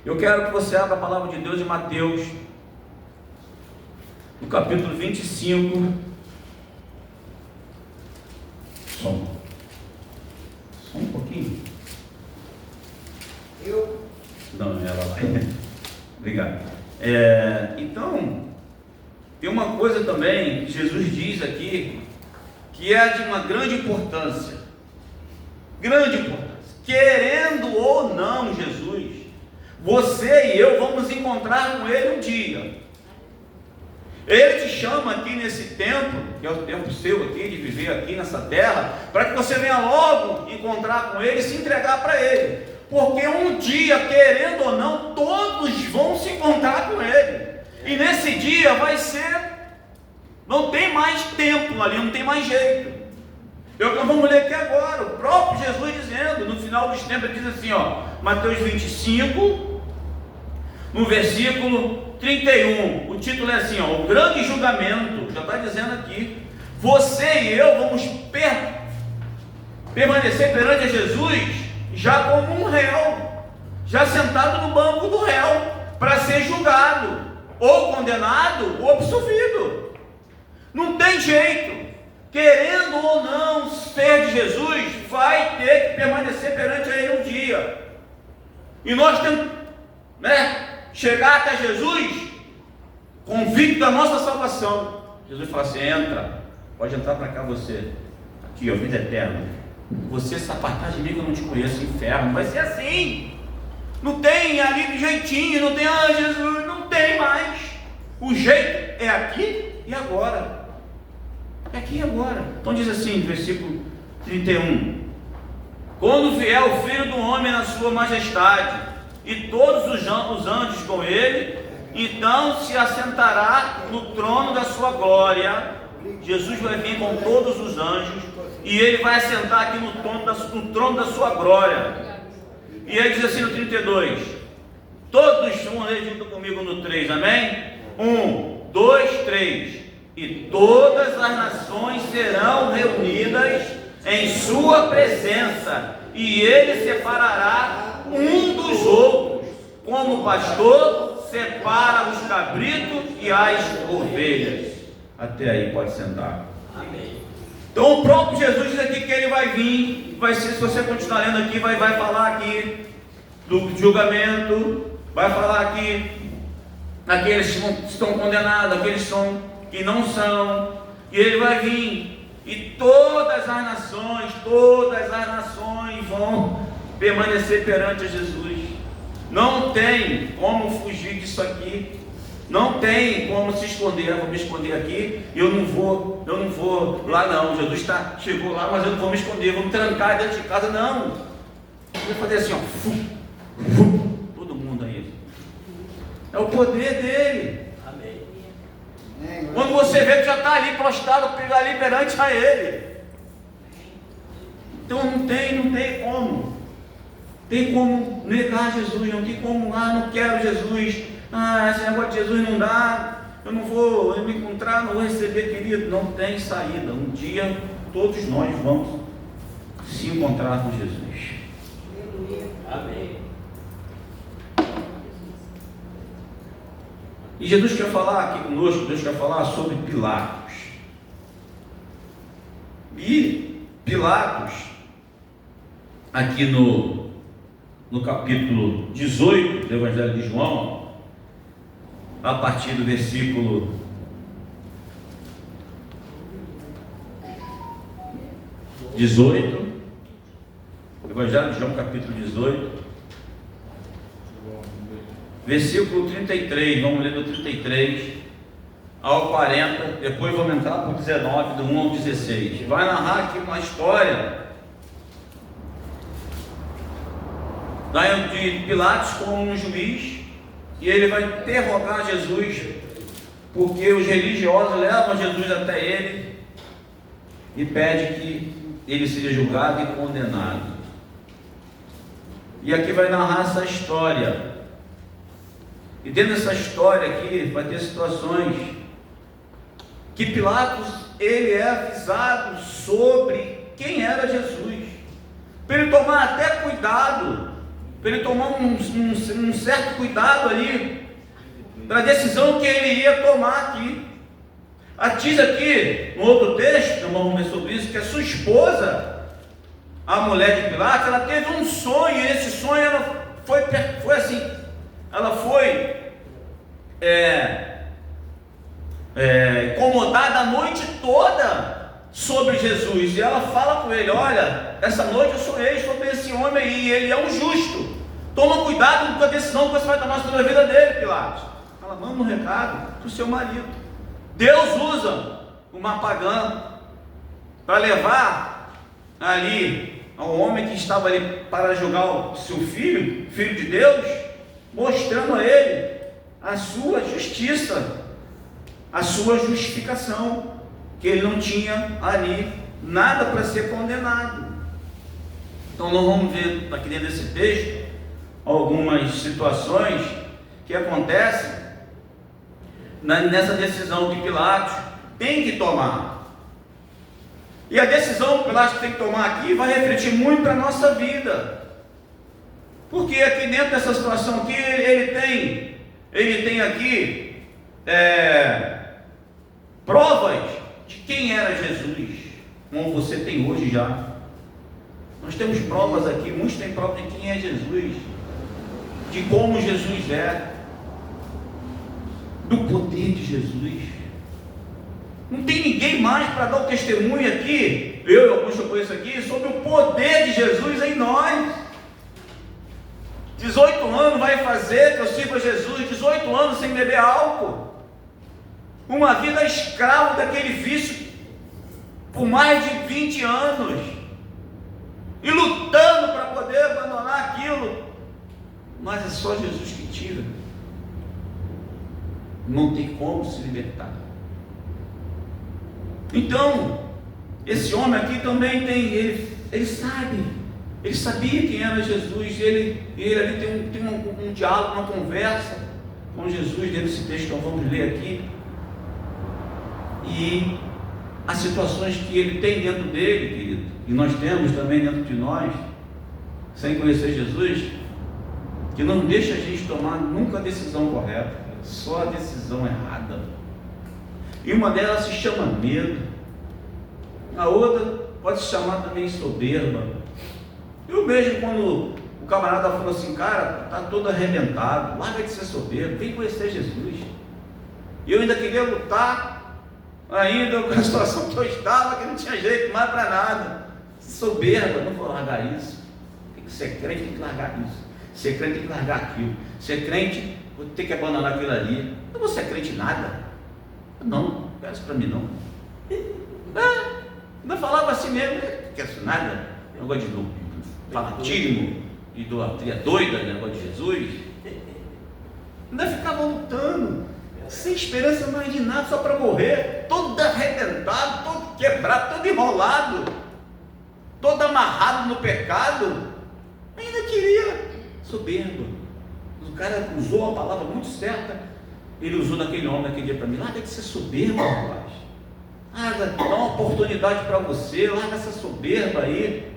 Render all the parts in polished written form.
Eu quero que você abra a palavra de Deus em Mateus, no capítulo 25. Só um pouquinho. Não, ela vai. Obrigado. Então, tem uma coisa também que Jesus diz aqui, que é de uma grande importância. Grande importância. Querendo ou não, Jesus, você e eu vamos encontrar com Ele um dia. Ele te chama aqui nesse tempo, que é o tempo seu aqui, de viver aqui nessa terra, para que você venha logo encontrar com Ele e se entregar para Ele. Porque um dia, querendo ou não, todos vão se encontrar com Ele. E nesse dia vai ser, não tem mais tempo ali, não tem mais jeito. Vamos ler aqui agora, o próprio Jesus dizendo, no final dos tempos, ele diz assim, Mateus 25, no versículo 31, o título é assim, o grande julgamento, já está dizendo aqui, você e eu vamos permanecer perante Jesus, já como um réu, já sentado no banco do réu, para ser julgado, ou condenado, ou absolvido. Não tem jeito. Querendo ou não ser de Jesus, vai ter que permanecer perante Ele um dia. E nós temos, chegar até Jesus, convicto da nossa salvação. Jesus fala assim, entra, pode entrar para cá você, aqui, vida eterna. Você se apartar de mim que eu não te conheço, inferno. Vai ser assim. Não tem ali de jeitinho, não tem, Jesus, não tem mais. O jeito é aqui e agora. É aqui e agora. Então diz assim, versículo 31. Quando vier o Filho do Homem na sua majestade, e todos os anjos com ele, então se assentará no trono da sua glória. Jesus vai vir com todos os anjos, e ele vai assentar aqui no trono da sua glória. E ele diz assim no 32, todos, vamos ler junto comigo no 3, amém? 1, 2, 3. E todas as nações serão reunidas em sua presença, e ele separará um dos outros, como o pastor separa os cabritos e as ovelhas. Até aí, pode sentar. Amém. Então o próprio Jesus diz aqui que ele vai vir, vai ser, se você continuar lendo aqui, vai falar aqui do julgamento, vai falar aqui aqueles que estão condenados, aqueles que não são, e ele vai vir, e todas as nações vão permanecer perante Jesus. Não tem como fugir disso aqui. Não tem como se esconder. Vou me esconder aqui, eu não vou lá não. Jesus chegou lá, mas eu não vou me esconder, vou me trancar dentro de casa, não. Eu vou fazer assim, todo mundo aí. É o poder dele. Amém. Quando você vê que já está ali prostrado, ali perante a ele. Então não tem como. Tem como negar Jesus, não tem como, não quero Jesus, esse negócio de Jesus não dá, eu não vou me encontrar, não vou receber, querido. Não tem saída. Um dia todos nós vamos se encontrar com Jesus. Amém. E Jesus quer falar aqui conosco, Deus quer falar sobre Pilatos. E Pilatos, aqui no capítulo 18 do Evangelho de João, a partir do versículo 18, Evangelho de João, capítulo 18, versículo 33, vamos ler do 33 ao 40, depois vamos entrar para o 19, do 1 ao 16. Vai narrar aqui uma história de Pilatos como um juiz, e ele vai interrogar Jesus, porque os religiosos levam Jesus até ele e pede que ele seja julgado e condenado. E aqui vai narrar essa história. E dentro dessa história aqui vai ter situações que Pilatos, ele é avisado sobre quem era Jesus, para ele tomar até cuidado, para ele tomar um certo cuidado ali, para a decisão que ele ia tomar aqui. Diz aqui, no outro texto, nós vamos ver sobre isso, que a sua esposa, a mulher de Pilatos, ela teve um sonho, e esse sonho ela foi assim, ela foi incomodada a noite toda sobre Jesus, e ela fala com ele: olha, essa noite eu sonhei sobre esse homem aí, ele é um justo, toma cuidado com a decisão que você vai tomar sobre a vida dele, Pilatos. Ela manda um recado para o seu marido. Deus usa uma pagã para levar ali ao homem que estava ali para julgar o seu filho, filho de Deus, mostrando a ele a sua justiça, a sua justificação, que ele não tinha ali nada para ser condenado. Então nós vamos ver aqui dentro desse texto algumas situações que acontecem nessa decisão que Pilatos tem que tomar. E a decisão que Pilatos tem que tomar aqui vai refletir muito para a nossa vida, porque aqui dentro dessa situação aqui ele tem aqui provas de quem era Jesus, como você tem hoje já. Nós temos provas aqui, muitos têm provas de quem é Jesus, de como Jesus é, do poder de Jesus. Não tem ninguém mais para dar o testemunho aqui, eu e alguns que eu conheço aqui, sobre o poder de Jesus em nós. 18 anos vai fazer que eu sirvo a Jesus, 18 anos sem beber álcool, uma vida escravo daquele vício por mais de 20 anos, e lutando para poder abandonar aquilo, mas é só Jesus que tira. Não tem como se libertar. Então, esse homem aqui também tem, ele sabia quem era Jesus, ele ali tem um diálogo, uma conversa com Jesus, dentro desse texto que nós vamos ler aqui, e as situações que ele tem dentro dele, querido, e nós temos também dentro de nós, sem conhecer Jesus, que não deixa a gente tomar nunca a decisão correta, só a decisão errada. E uma delas se chama medo, a outra pode se chamar também soberba. Eu mesmo, quando o camarada falou assim: cara, está todo arrebentado, larga de ser soberbo, vem conhecer Jesus. E eu ainda queria lutar ainda com a situação que eu estava, que não tinha jeito mais para nada. Soberba, não vou largar isso. Tem que ser crente, tem que largar isso. Ser crente tem que largar aquilo. Ser crente, vou ter que abandonar aquilo ali. Eu não vou ser crente em nada. Não quero isso para mim não. Ainda falava assim mesmo, não quero isso nada. Negócio de fanatismo, idolatria doida, negócio de Jesus. Ainda ficava lutando, sem esperança mais de nada, só para morrer, todo arrebentado, todo quebrado, todo enrolado, todo amarrado no pecado. Ainda queria soberbo. O cara usou a palavra muito certa. Ele usou naquele homem naquele dia para mim: larga de ser soberbo, rapaz. Larga, dá uma oportunidade para você, larga essa soberba aí.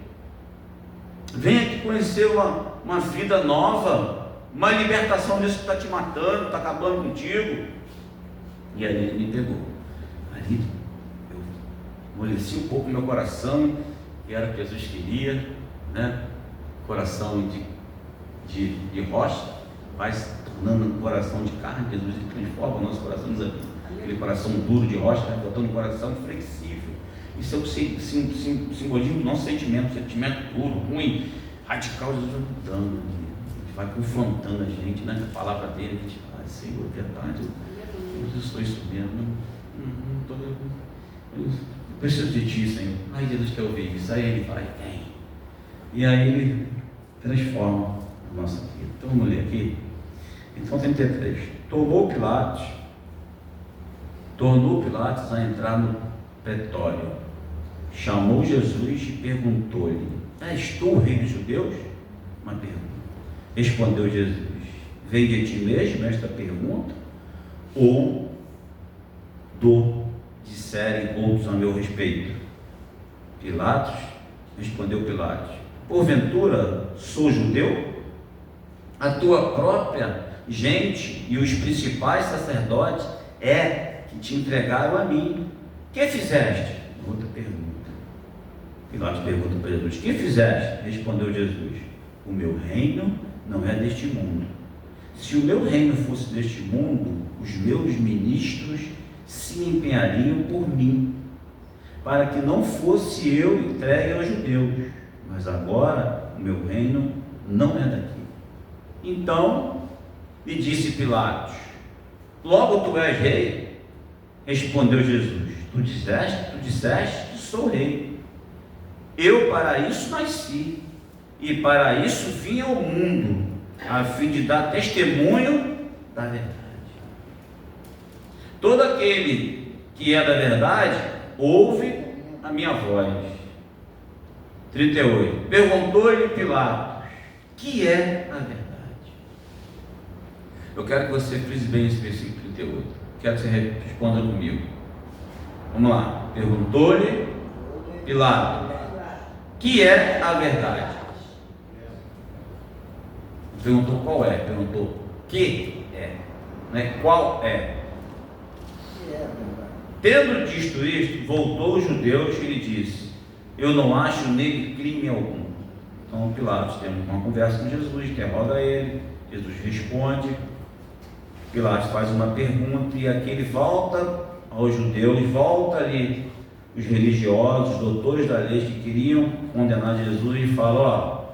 Venha aqui conhecer uma vida nova, uma libertação disso que está te matando, está acabando contigo. E ali ele me pegou. Ali eu amoleci um pouco meu coração, que era o que Jesus queria, né? Coração de rocha, vai se tornando um coração de carne. Jesus transforma o nosso coração, aquele coração duro de rocha, vai botando um coração flexível. Isso é o simbolismo do nosso sentimento duro, ruim, radical. Jesus vai mudando, vai confrontando a gente, né? A palavra dele, a gente fala: Senhor, é verdade, eu sou isso mesmo, eu preciso de ti, Senhor. Aí Jesus quer ouvir isso, aí ele vai, vem. E aí ele transforma a nossa vida. Então vamos ler aqui. Então 33. Tornou Pilatos a entrar no pretório, chamou Jesus e perguntou-lhe: és tu o rei dos judeus? Uma pergunta. Respondeu Jesus: vem de ti mesmo esta pergunta, ou disserem outros a meu respeito? Respondeu Pilatos: porventura sou judeu? a tua própria gente e os principais sacerdotes que te entregaram a mim. Que fizeste? Outra pergunta. Pilatos pergunta para Jesus: que fizeste? Respondeu Jesus: o meu reino não é deste mundo. Se o meu reino fosse deste mundo, os meus ministros se empenhariam por mim, para que não fosse eu entregue aos judeus. Mas agora o meu reino não é daqui. Então lhe disse Pilatos: logo tu és rei? Respondeu Jesus: tu disseste que sou rei. Eu para isso nasci, e para isso vim ao mundo, a fim de dar testemunho da verdade. Todo aquele que é da verdade ouve a minha voz. 38. Perguntou-lhe Pilatos: que é a verdade? Eu quero que você frise bem esse versículo 38. Quero que você responda comigo. Vamos lá. Perguntou-lhe Pilatos: que é a verdade? Perguntou qual é, perguntou que é, não é qual é. Tendo dito isto, voltou os judeus e lhe disse: eu não acho nele crime algum. Então Pilatos tem uma conversa com Jesus, interroga ele, Jesus responde, Pilatos faz uma pergunta, e aqui ele volta aos judeus, volta ali os religiosos, os doutores da lei que queriam condenar Jesus, e fala: ó,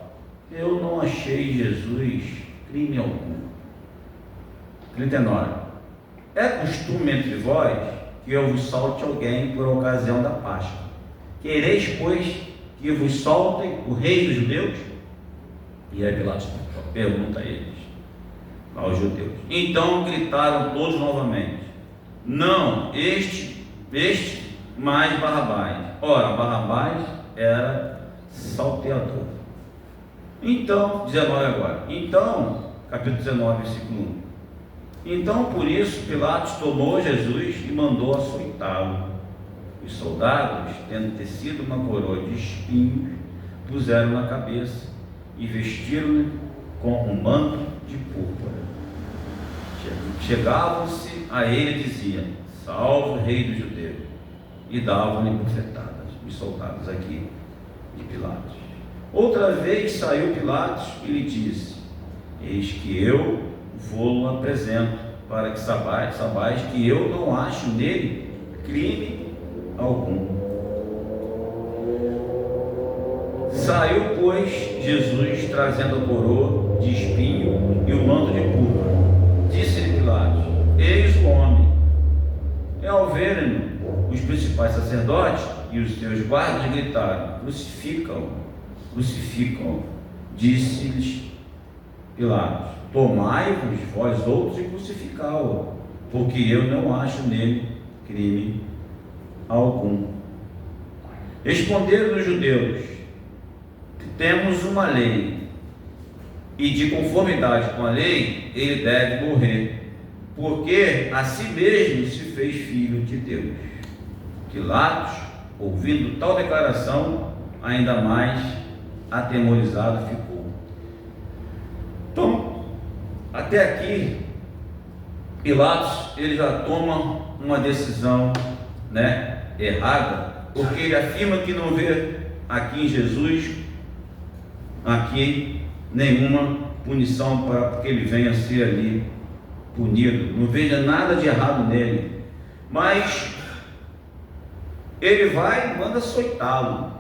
eu não achei Jesus crime algum. 39. É costume entre vós que eu vos solte alguém por ocasião da Páscoa. Quereis, pois, que vos soltem o rei dos judeus? E aí Pilatos pergunta a eles, aos judeus. Então gritaram todos novamente: não, este, mas Barrabás. Ora, Barrabás era salteador. Então, 19 agora. Então, capítulo 19, versículo 1. Então, por isso, Pilatos tomou Jesus e mandou açoitá-lo. Os soldados, tendo tecido uma coroa de espinhos, puseram na cabeça e vestiram-lhe com um manto de púrpura. Chegavam-se a ele e diziam: salve o rei dos judeus, e davam-lhe bofetadas. Os soldados aqui de Pilatos. Outra vez saiu Pilatos e lhe disse: eis que eu vou-lo apresento, para que sabais que eu não acho nele crime algum. Saiu, pois, Jesus, trazendo a coroa de espinho e o manto de púrpura. Disse-lhe Pilatos: eis o homem. E ao verem os principais sacerdotes e os seus guardas, gritaram: crucificam-o, crucificam-o. Disse-lhes Pilatos: tomai-vos vós outros e crucificai-o, porque eu não acho nele crime algum. Responderam os judeus: temos uma lei, e de conformidade com a lei ele deve morrer, porque a si mesmo se fez filho de Deus. Pilatos, ouvindo tal declaração, ainda mais atemorizado ficou. Então, até aqui, Pilatos ele já toma uma decisão, errada, porque ele afirma que não vê aqui em Jesus nenhuma punição para que ele venha a ser ali punido, não veja nada de errado nele, mas ele vai e manda açoitá-lo,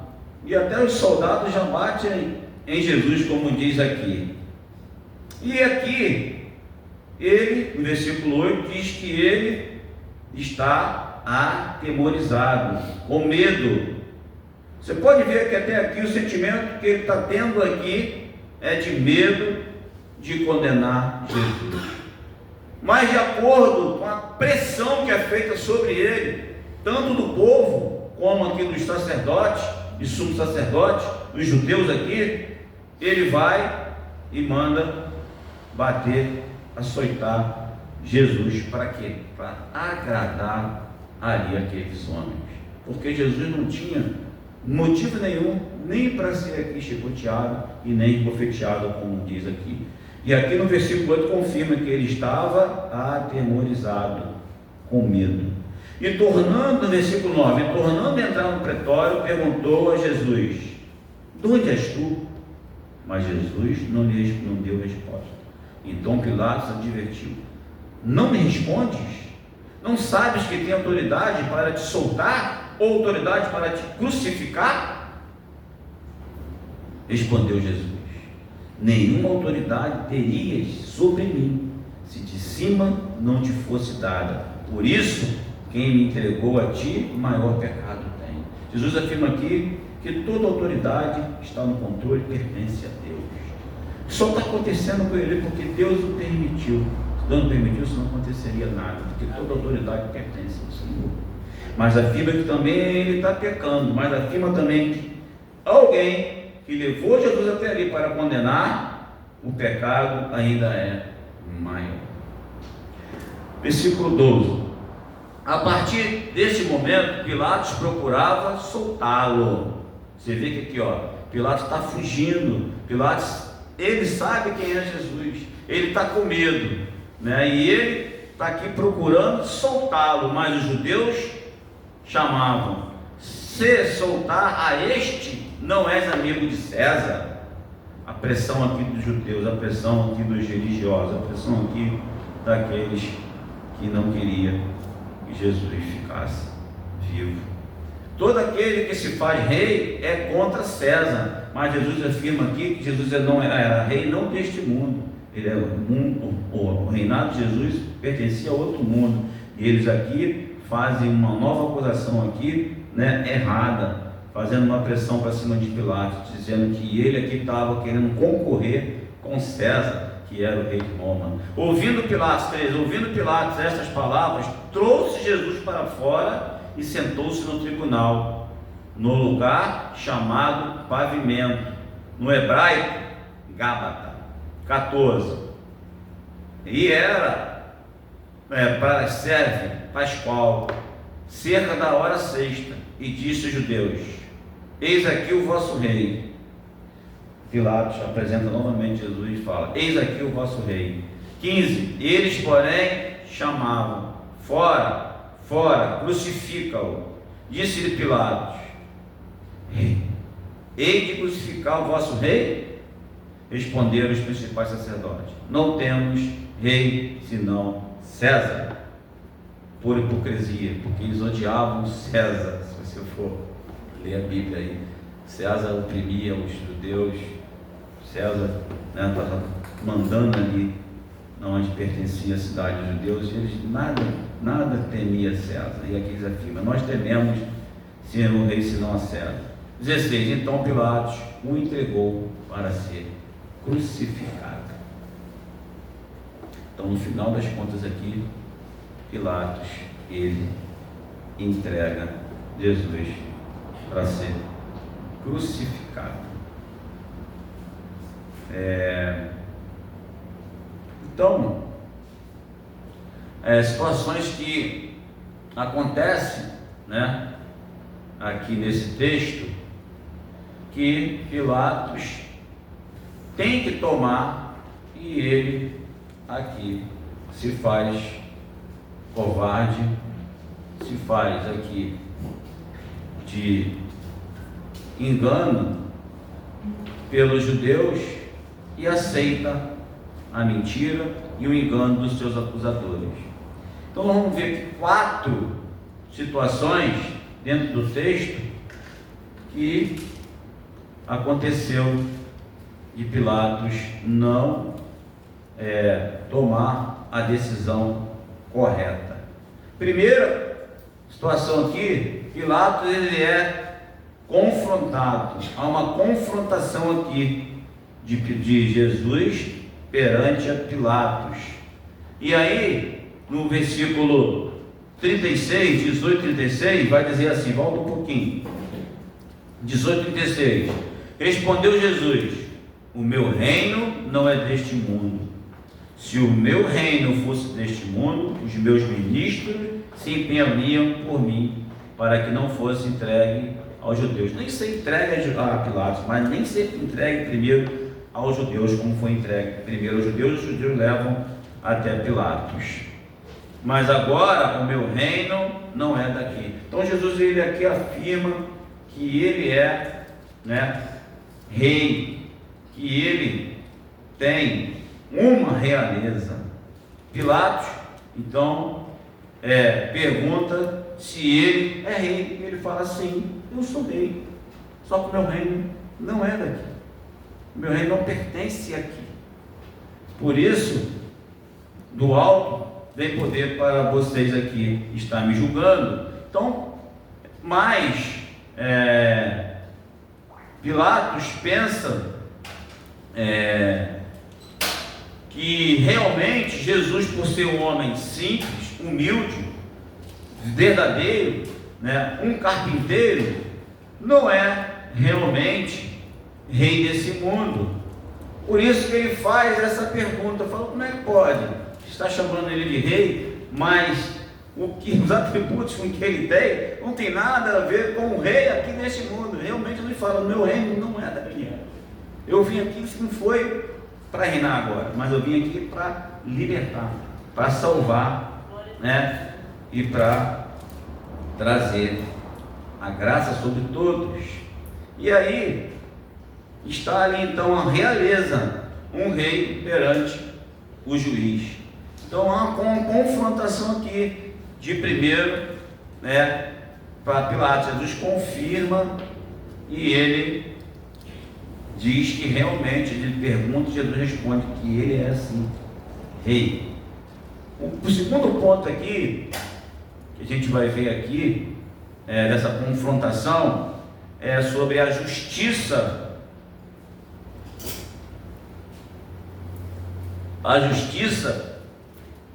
e até os soldados já batem em Jesus, como diz aqui. E aqui ele, no versículo 8, diz que ele está atemorizado, com medo. Você pode ver que até aqui o sentimento que ele está tendo aqui é de medo de condenar Jesus. Mas de acordo com a pressão que é feita sobre ele, tanto do povo como aqui dos sacerdotes e sumos sacerdotes, os judeus aqui, ele vai e manda bater, açoitar Jesus. Para quê? Para agradar ali aqueles homens, porque Jesus não tinha motivo nenhum nem para ser aqui chicoteado e nem bofeteado, como diz aqui. E aqui no versículo 8 confirma que ele estava atemorizado, com medo. E tornando, no versículo 9, tornando a entrar no pretório, perguntou a Jesus: de onde és tu? Mas Jesus não deu resposta. Então Pilatos advertiu: não me respondes? Não sabes que tem autoridade para te soltar ou autoridade para te crucificar? Respondeu Jesus: nenhuma autoridade terias sobre mim, se de cima não te fosse dada. Por isso, quem me entregou a ti, maior pecado tem. Jesus afirma aqui que toda autoridade está no controle e pertence a Deus. Só está acontecendo com ele porque Deus o permitiu. Se Deus não permitiu, isso não aconteceria nada, porque toda autoridade pertence ao Senhor. Mas afirma que também ele está pecando, mas afirma também que alguém que levou Jesus até ali para condenar, o pecado ainda é maior. Versículo 12. A partir desse momento, Pilatos procurava soltá-lo. Você vê que aqui, Pilatos está fugindo. Pilatos, ele sabe quem é Jesus, ele está com medo, né? E ele está aqui procurando soltá-lo, mas os judeus chamavam: se soltar a este, não és amigo de César. A pressão aqui dos judeus, a pressão aqui dos religiosos, a pressão aqui daqueles que não queriam que Jesus ficasse vivo. Todo aquele que se faz rei é contra César, mas Jesus afirma aqui que Jesus não era rei não deste mundo. Ele é o reinado de Jesus pertencia a outro mundo, e eles aqui fazem uma nova acusação aqui, né, errada, fazendo uma pressão para cima de Pilatos, dizendo que ele aqui estava querendo concorrer com César, que era o rei de Roma. Ouvindo Pilatos estas palavras, trouxe Jesus para fora e sentou-se no tribunal, no lugar chamado Pavimento, no hebraico Gábata. 14. E era serve Pascal, cerca da hora sexta, e disse aos judeus: eis aqui o vosso rei. Pilatos apresenta novamente Jesus e fala: eis aqui o vosso rei. 15. Eles, porém, chamavam: fora, fora, crucifica-o. Disse-lhe Pilatos: hei de crucificar o vosso rei? Responderam os principais sacerdotes: não temos rei senão César. Por hipocrisia, porque eles odiavam César. Se você for ler a Bíblia aí, César oprimia os judeus. César estava mandando ali onde pertencia a cidade dos judeus, e eles nada temia César. E aqui eles afirmam: nós tememos ser um rei senão a César. 16. Então Pilatos o entregou para ser crucificado. Então, no final das contas aqui, Pilatos, ele entrega Jesus para ser crucificado. Então, situações que acontecem, né, aqui nesse texto, que Pilatos tem que tomar, e ele aqui se faz covarde, se faz aqui de engano pelos judeus e aceita a mentira e o engano dos seus acusadores. Então vamos ver aqui 4 situações dentro do texto que aconteceu de Pilatos não tomar a decisão correta. Primeira situação aqui, Pilatos ele é confrontado, há uma confrontação aqui de Jesus perante a Pilatos. E aí, no versículo 36, 18, 36, vai dizer assim, volta um pouquinho, 18, 36, respondeu Jesus: o meu reino não é deste mundo. Se o meu reino fosse deste mundo, os meus ministros se empenhariam por mim, para que não fosse entregue aos judeus. Nem ser entregue a Pilatos, mas nem ser entregue primeiro aos judeus, como foi entregue primeiro aos judeus, os judeus levam até Pilatos. Mas agora o meu reino não é daqui. Então Jesus, ele aqui afirma que ele é, rei, que ele tem uma realeza. Pilatos, então, pergunta se ele é rei. Ele fala assim: eu sou rei, só que o meu reino não é daqui, o meu reino não pertence aqui. Por isso, do alto vem poder para vocês aqui estar me julgando. Então, mas Pilatos pensa que realmente Jesus, por ser um homem simples, humilde, verdadeiro, um carpinteiro, não é realmente rei desse mundo. Por isso que ele faz essa pergunta, fala: como é que pode? Está chamando ele de rei, mas os atributos com que ele tem não tem nada a ver com o rei aqui nesse mundo. Realmente ele fala: o meu reino não é daqui. Eu vim aqui, não foi para reinar agora, mas eu vim aqui para libertar, para salvar, e para trazer a graça sobre todos. E aí está ali então a realeza, um rei perante o juiz. Então há uma confrontação aqui de primeiro, para Pilatos. Jesus confirma e ele diz que realmente, ele pergunta e Jesus responde que ele é assim, rei. O segundo ponto aqui, que a gente vai ver aqui, dessa confrontação, é sobre a justiça. A justiça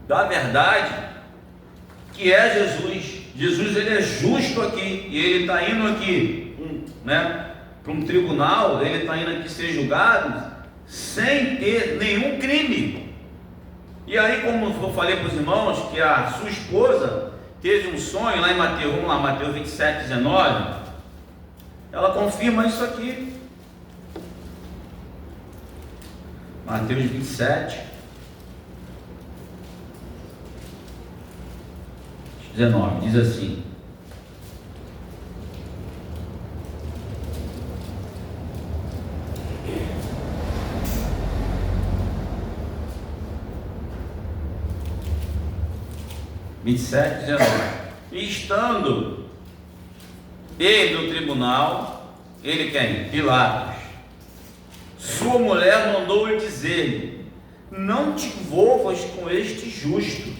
da verdade, que é Jesus. Jesus, ele é justo aqui, e ele está indo aqui, para um tribunal, ele está indo aqui ser julgado sem ter nenhum crime. E aí, como eu falei para os irmãos, que a sua esposa teve um sonho lá em Mateus, vamos lá, Mateus 27, 19, ela confirma isso aqui. Mateus 27, 19, diz assim: e estando ele no tribunal, ele quem? Pilatos, sua mulher mandou-lhe dizer-lhe: não te envolvas com este justo,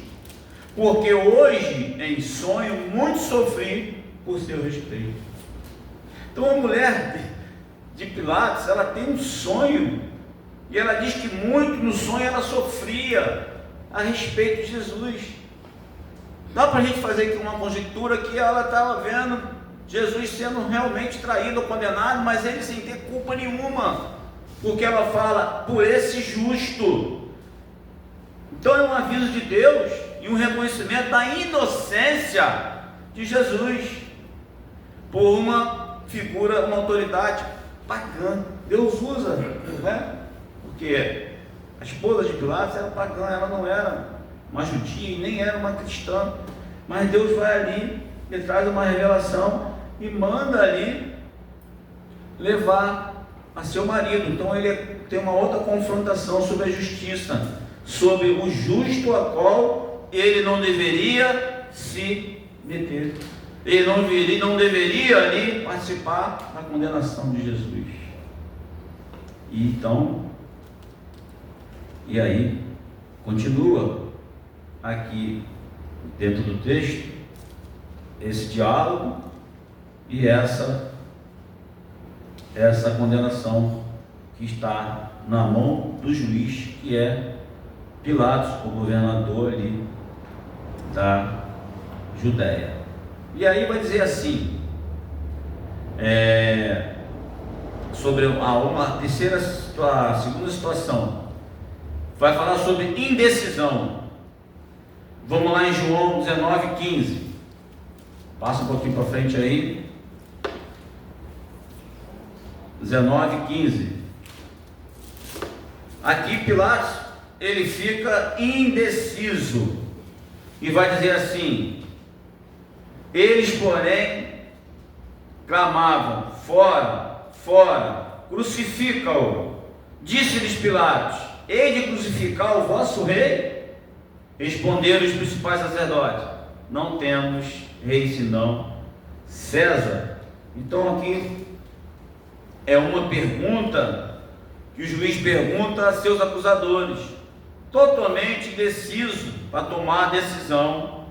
porque hoje em sonho muito sofri por seu respeito. Então a mulher de Pilatos, ela tem um sonho, e ela diz que muito no sonho ela sofria a respeito de Jesus. Dá para a gente fazer aqui uma conjectura que ela estava vendo Jesus sendo realmente traído ou condenado, mas ele sem ter culpa nenhuma, porque ela fala: por esse justo. Então é um aviso de Deus e um reconhecimento da inocência de Jesus por uma figura, uma autoridade pagã. Deus usa, porque a esposa de Pilatos era pagã, ela não era uma judia e nem era uma cristã, mas Deus vai ali e traz uma revelação e manda ali levar a seu marido. Então ele tem uma outra confrontação sobre a justiça, sobre o justo a qual ele não deveria se meter, ele não deveria ali participar da condenação de Jesus. E aí continua aqui dentro do texto esse diálogo e essa condenação que está na mão do juiz, que é Pilatos, o governador ali da Judéia. E aí vai dizer assim, sobre a segunda situação, vai falar sobre indecisão. Vamos lá em João 19:15. Passa um pouquinho para frente aí. 19:15. Aqui Pilatos, ele fica indeciso e vai dizer assim: eles, porém, clamavam: fora, fora, crucifica-o. Disse-lhes Pilatos: hei de crucificar o vosso rei? Responderam os principais sacerdotes: não temos rei senão César. Então aqui é uma pergunta que o juiz pergunta a seus acusadores, totalmente indeciso para tomar a decisão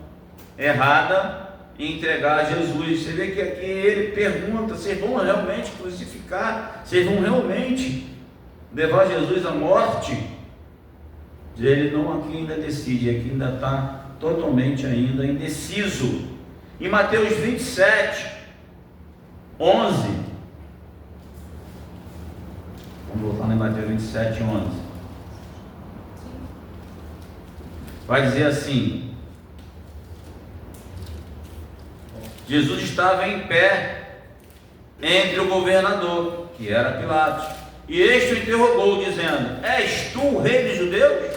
errada e entregar a Jesus. Você vê que aqui ele pergunta: vocês vão realmente crucificar? Vocês vão realmente levar Jesus à morte? Ele não, aqui ainda decide, aqui ainda está totalmente ainda indeciso. Em Mateus 27, 11, vamos voltar em Mateus 27, 11, vai dizer assim: Jesus estava em pé entre o governador, que era Pilatos, e este o interrogou, dizendo: és tu o rei dos judeus?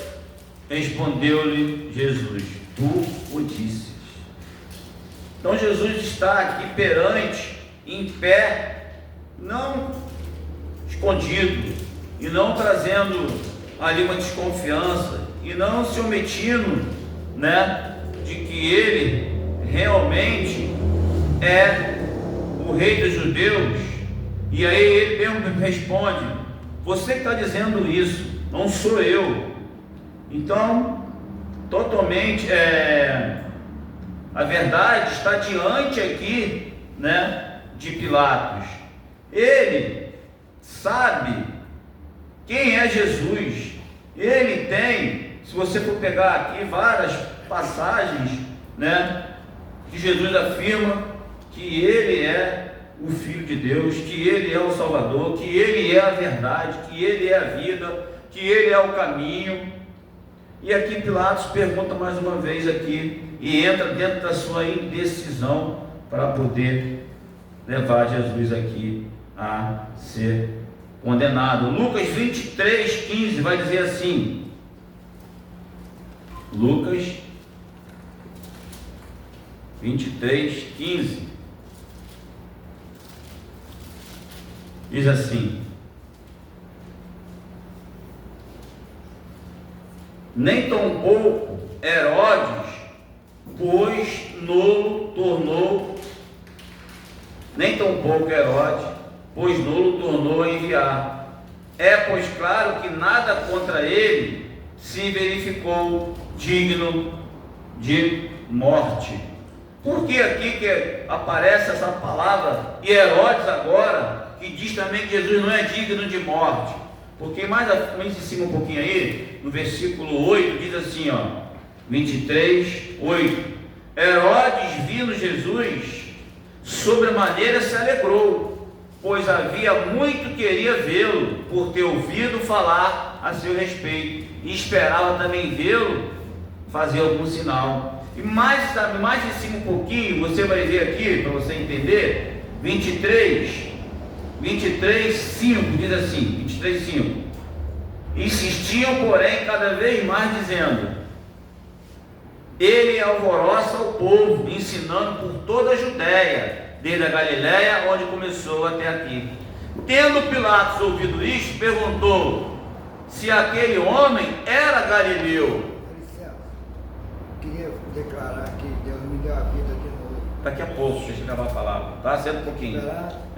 Respondeu-lhe Jesus: tu o disses. Então Jesus está aqui perante, em pé, não escondido, e não trazendo ali uma desconfiança, e não se omitindo, de que ele realmente é o rei dos judeus. E aí ele mesmo responde: você que está dizendo isso, não sou eu. Então, totalmente, a verdade está diante aqui, de Pilatos. Ele sabe quem é Jesus. Ele tem, se você for pegar aqui várias passagens, que Jesus afirma que ele é o Filho de Deus, que ele é o Salvador, que ele é a verdade, que ele é a vida, que ele é o caminho. E aqui Pilatos pergunta mais uma vez aqui, e entra dentro da sua indecisão para poder levar Jesus aqui a ser condenado. Lucas 23, 15 vai dizer assim, Lucas 23, 15, diz assim: nem tampouco Herodes, pois nolo tornou a enviar. É, pois, claro que nada contra ele se verificou digno de morte. Por que aqui que aparece essa palavra e Herodes agora, que diz também que Jesus não é digno de morte? Porque mais em cima um pouquinho aí, no versículo 8, diz assim, 23, 8: Herodes, vindo Jesus, sobremaneira se alegrou, pois havia muito queria vê-lo, por ter ouvido falar a seu respeito, e esperava também vê-lo fazer algum sinal. E mais em cima um pouquinho, você vai ver aqui, para você entender, 23, 5, diz assim, 23, 5: insistiam, porém, cada vez mais, dizendo: ele alvoroça o povo, ensinando por toda a Judéia, desde a Galiléia, onde começou, até aqui. Tendo Pilatos ouvido isto, perguntou se aquele homem era galileu. Queria declarar que Deus me deu a vida de novo. Daqui a pouco, deixa eu acabar a palavra, tá? Senta um pouquinho,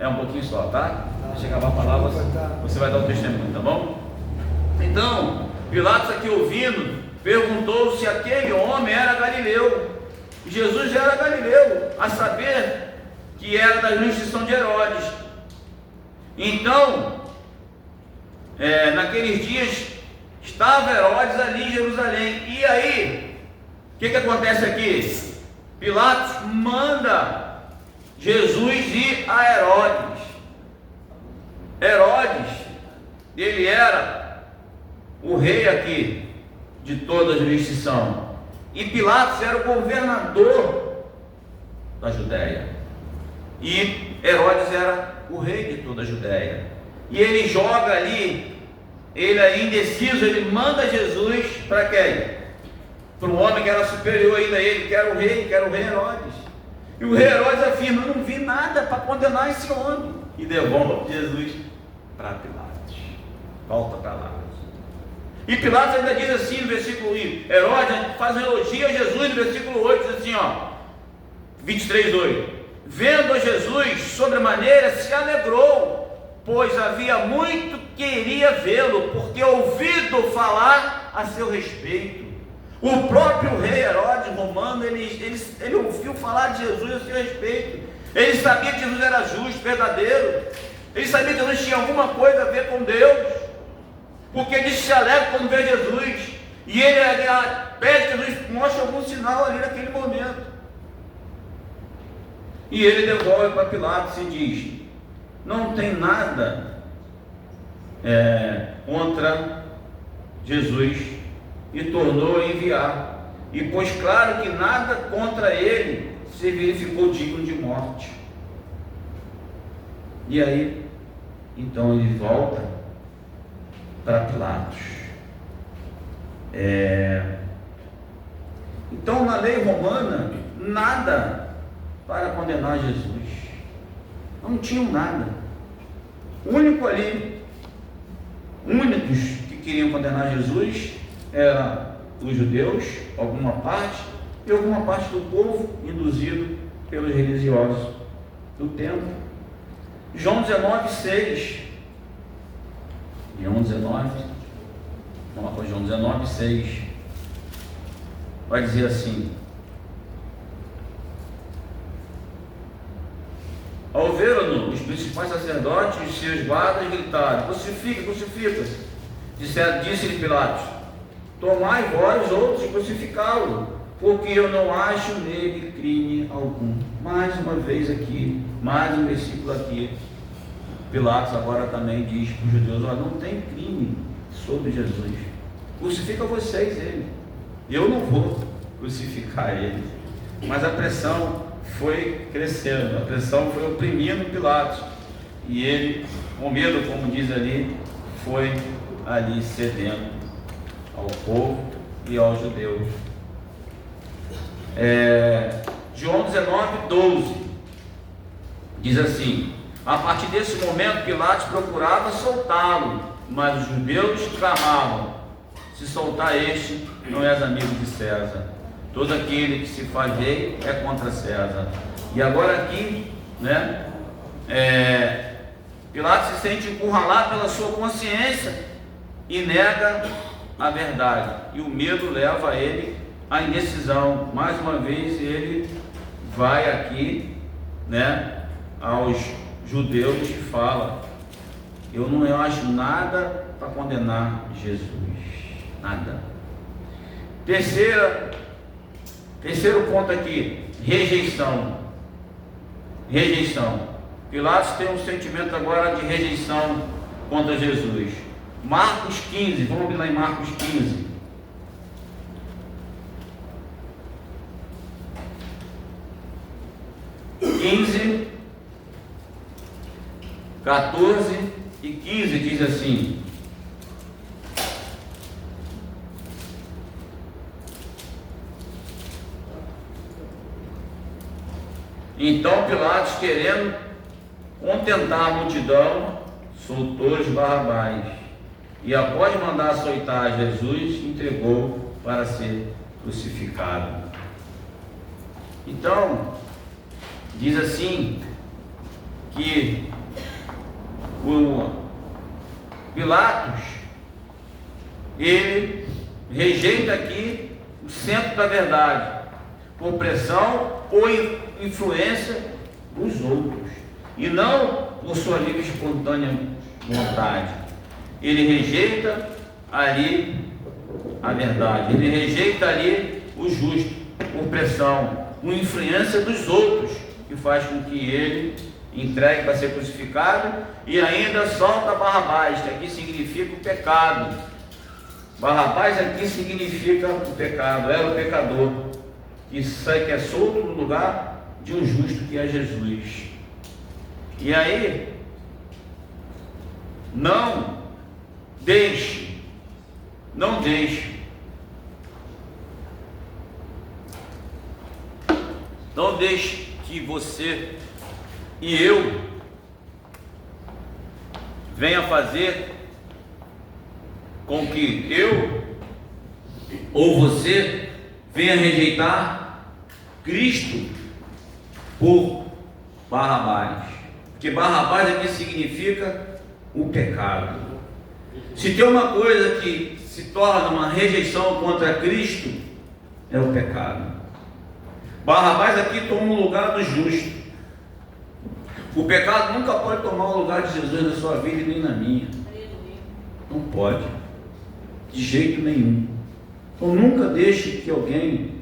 um pouquinho só, tá? Deixa eu acabar a palavra, você vai dar o testemunho, tá bom? Então, Pilatos aqui ouvindo, perguntou se aquele homem era galileu. Jesus era galileu, a saber que era da jurisdição de Herodes. Então, naqueles dias, estava Herodes ali em Jerusalém. E aí, o que acontece aqui? Pilatos manda Jesus ir a Herodes. Herodes, ele era o rei aqui de toda a jurisdição, e Pilatos era o governador da Judéia, e Herodes era o rei de toda a Judéia. E ele joga ali ele aí indeciso, ele manda Jesus para quem? Para um homem que era superior ainda a ele, que era o rei Herodes. E o rei Herodes afirma: eu não vi nada para condenar esse homem. E devolve Jesus para Pilatos. Volta para lá. E Pilatos ainda diz assim no versículo 1, Herodes faz um elogio a Jesus no versículo 8, diz assim, 23:8. Vendo a Jesus sobremaneira, se alegrou, pois havia muito que queria vê-lo, porque ouvido falar a seu respeito. O próprio rei Herodes romano, ele ouviu falar de Jesus a seu respeito. Ele sabia que Jesus era justo, verdadeiro. Ele sabia que Jesus tinha alguma coisa a ver com Deus, porque ele se alegra quando vê Jesus. E ele pede que Jesus mostre algum sinal ali naquele momento. E ele devolve para Pilatos e diz: não tem nada contra Jesus, e tornou a enviar. E pois claro que nada contra ele se verificou digno de morte. E aí, então ele volta para Pilatos. Então, na lei romana, nada para condenar Jesus. Não tinham nada. Únicos que queriam condenar Jesus eram os judeus, alguma parte, e alguma parte do povo induzido pelos religiosos do templo. João 19:6. João 19, vamos lá para João 19:6. Vai dizer assim: ao ver-no, os principais sacerdotes e seus guardas gritaram: crucifica, crucifica. Disse-lhe Pilatos: tomai vós outros crucificá-lo, porque eu não acho nele crime algum. Mais uma vez aqui, mais um versículo aqui. Pilatos agora também diz para os judeus: olha, não tem crime sobre Jesus, crucifica vocês ele, eu não vou crucificar ele. Mas a pressão foi crescendo, a pressão foi oprimindo Pilatos, e ele, com medo, como diz ali, foi ali cedendo ao povo e aos judeus. João 19:12 diz assim: a partir desse momento Pilatos procurava soltá-lo, mas os judeus clamavam: se soltar este, não és amigo de César. Todo aquele que se faz rei é contra César. E agora aqui, Pilatos se sente encurralado pela sua consciência e nega a verdade. E o medo leva ele à indecisão. Mais uma vez ele vai aqui, aos judeus e fala: eu não acho nada para condenar Jesus. Nada. Terceiro ponto aqui: rejeição. Rejeição. Pilatos tem um sentimento agora de rejeição contra Jesus. Marcos 15, vamos lá em Marcos 15. (15, 14 e 15) diz assim: então Pilatos, querendo contentar a multidão, soltou-lhes Barrabás, e após mandar açoitar Jesus, entregou para ser crucificado. Então, diz assim que o Pilatos, ele rejeita aqui o centro da verdade, por pressão ou influência dos outros, e não por sua livre e espontânea vontade. Ele rejeita ali a verdade, ele rejeita ali o justo, por pressão, por influência dos outros, que faz com que ele entregue para ser crucificado, e ainda solta Barrabás, que aqui significa o pecado. Barrabás aqui significa o pecado, era o pecador, que é solto no lugar de um justo, que é Jesus. E aí, não não deixe. Não deixe que você e eu venha fazer com que eu ou você venha rejeitar Cristo por Barrabás. Porque Barrabás aqui significa o pecado. Se tem uma coisa que se torna uma rejeição contra Cristo, é o pecado. Barrabás aqui toma o lugar do justo. O pecado nunca pode tomar o lugar de Jesus na sua vida e nem na minha. Não pode, de jeito nenhum. Então nunca deixe que alguém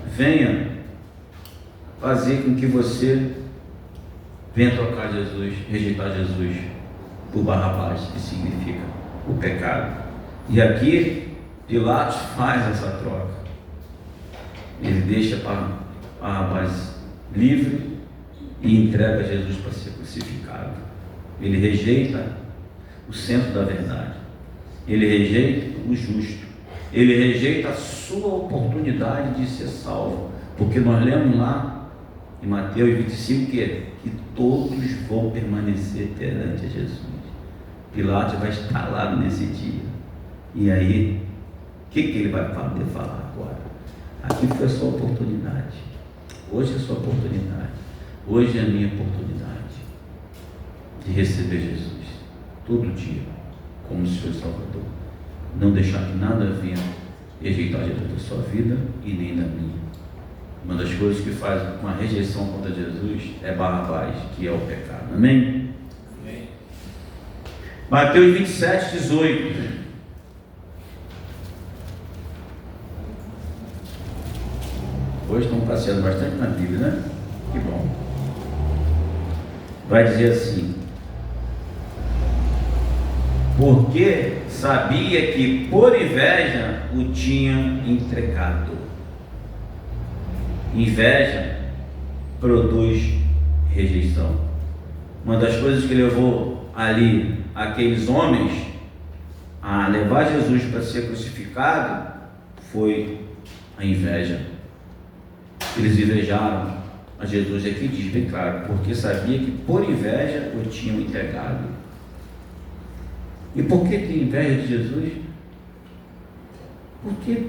venha fazer com que você venha trocar Jesus, rejeitar Jesus por Barrabás, que significa o pecado. E aqui Pilatos faz essa troca. Ele deixa Barrabás livre e entrega Jesus para ser crucificado. Ele rejeita o centro da verdade. Ele rejeita o justo. Ele rejeita a sua oportunidade de ser salvo. Porque nós lemos lá em Mateus 25 que todos vão permanecer perante Jesus. Pilatos vai estar lá nesse dia. E aí, o que ele vai poder falar agora? Aqui foi a sua oportunidade. Hoje é a sua oportunidade. Hoje é a minha oportunidade de receber Jesus todo dia como Senhor Salvador. Não deixar que nada venha rejeitar Jesus da sua vida e nem da minha. Uma das coisas que faz uma rejeição contra Jesus é Barrabás, que é o pecado. Amém? Amém. Mateus 27, 18. Hoje estamos passeando bastante na Bíblia, né? Que bom. Vai dizer assim: porque sabia que por inveja o tinha entregado. Inveja produz rejeição. Uma das coisas que levou ali aqueles homens a levar Jesus para ser crucificado foi a inveja. Eles invejaram a Jesus. Aqui diz bem claro, porque sabia que por inveja o tinham entregado. E por que tem inveja de Jesus? Por quê?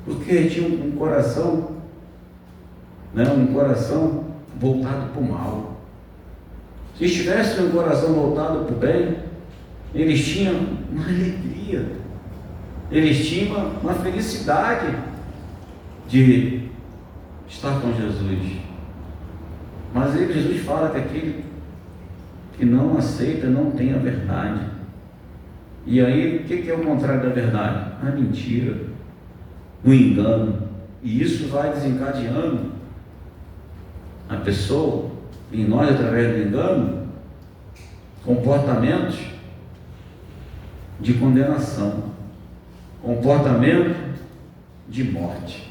Porque ele tinha um coração, um coração voltado para o mal. Se estivesse um coração voltado para o bem, eles tinham uma alegria, eles tinham uma felicidade de estar com Jesus. Mas Jesus fala que aquele que não aceita não tem a verdade. E aí, o que é o contrário da verdade? A mentira, o engano. E isso vai desencadeando a pessoa, em nós, através do engano, comportamentos de condenação, comportamento de morte,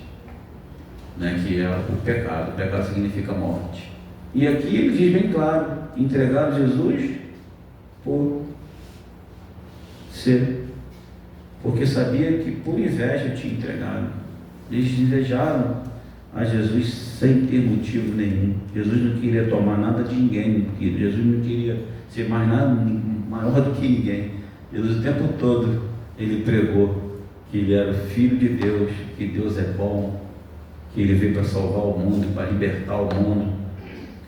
que é o pecado. O pecado significa morte. E aqui ele diz bem claro: entregaram Jesus porque sabia que por inveja tinha entregado. Eles invejaram a Jesus sem ter motivo nenhum. Jesus não queria tomar nada de ninguém, Jesus não queria ser mais nada maior do que ninguém. Jesus o tempo todo ele pregou que ele era o Filho de Deus, que Deus é bom, que ele veio para salvar o mundo, para libertar o mundo,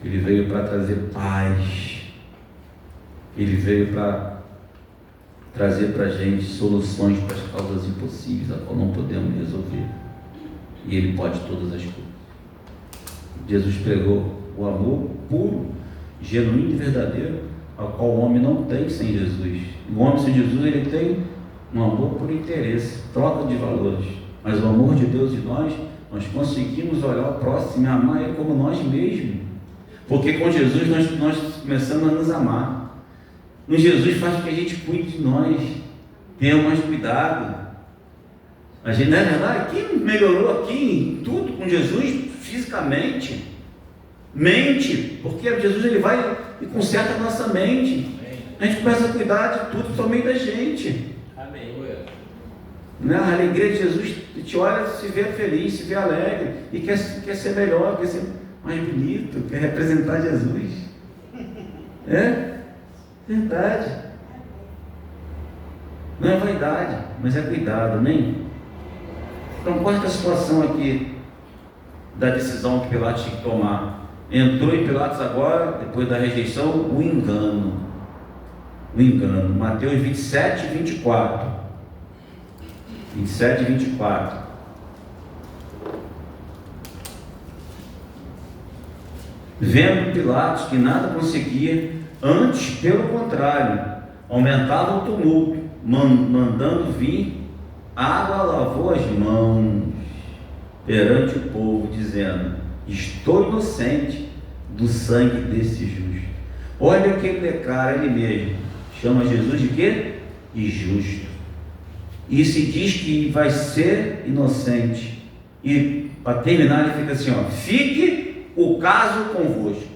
que ele veio para trazer paz, ele veio para trazer para a gente soluções para as causas impossíveis, a qual não podemos resolver. E ele pode todas as coisas. Jesus pregou o amor puro, genuíno e verdadeiro, ao qual o homem não tem sem Jesus. O homem sem Jesus, ele tem um amor por interesse, troca de valores. Mas o amor de Deus em nós conseguimos olhar o próximo e amar ele como nós mesmos. Porque com Jesus nós começamos a nos amar. No Jesus faz com que a gente cuide de nós, tenha mais cuidado. A gente, não é verdade? Quem melhorou aqui em tudo com Jesus, fisicamente? Mente, porque Jesus ele vai e conserta a nossa mente. A A gente começa a cuidar de tudo, somente da gente. Amém. Né? A alegria de Jesus te olha, se vê feliz, se vê alegre, e quer ser melhor, quer ser mais bonito, quer representar Jesus. É verdade. Não é vaidade, mas é cuidado, nem? Então, quarta situação aqui da decisão que Pilatos tinha que tomar. Entrou em Pilatos agora, depois da rejeição, o engano. O engano. Mateus 27 e 24. 27 e 24. Vendo Pilatos que nada conseguia, antes, pelo contrário, aumentava o tumulto, mandando vir água, lavou as mãos perante o povo, dizendo: estou inocente do sangue desse justo. Olha o que ele declara ele mesmo, chama Jesus de quê? De justo. E se diz que vai ser inocente. E para terminar ele fica assim, ó: fique o caso convosco.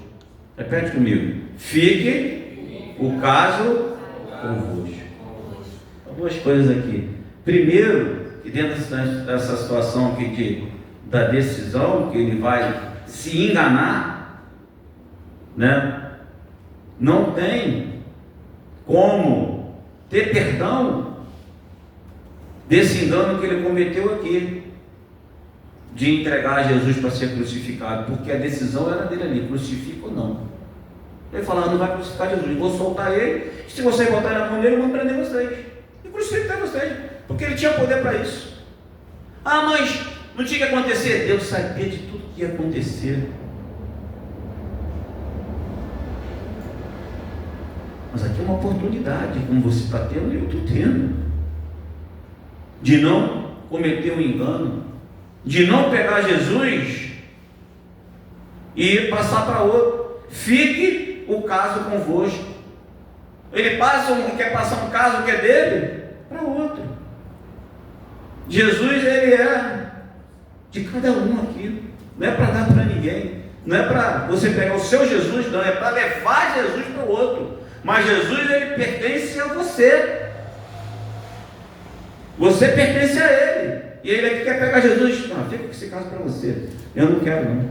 Repete comigo: fique o caso convosco. Duas coisas aqui. Primeiro, que dentro dessa situação aqui da decisão, que ele vai se enganar, né? Não tem como ter perdão desse engano que ele cometeu aqui, de entregar Jesus para ser crucificado, porque a decisão era dele ali, crucifica ou não. Ele falava: não vai crucificar Jesus, vou soltar ele, se vocês botarem na mão dele, eu vou prender vocês, e crucificar vocês, porque ele tinha poder para isso. Ah, mas não tinha que acontecer? Deus sabia de tudo que ia acontecer. Mas aqui é uma oportunidade, como você está tendo e eu estou tendo, de não cometer um engano, de não pegar Jesus e passar para outro. Fique o caso convosco. Ele quer passar um caso que é dele para outro. Jesus, ele é de cada um aqui, não é para dar para ninguém, não é para você pegar o seu Jesus, não, é para levar Jesus para o outro. Mas Jesus, ele pertence a você. Você pertence a ele. E ele aqui quer pegar Jesus. Não, fica com esse caso para você. Eu não quero, não.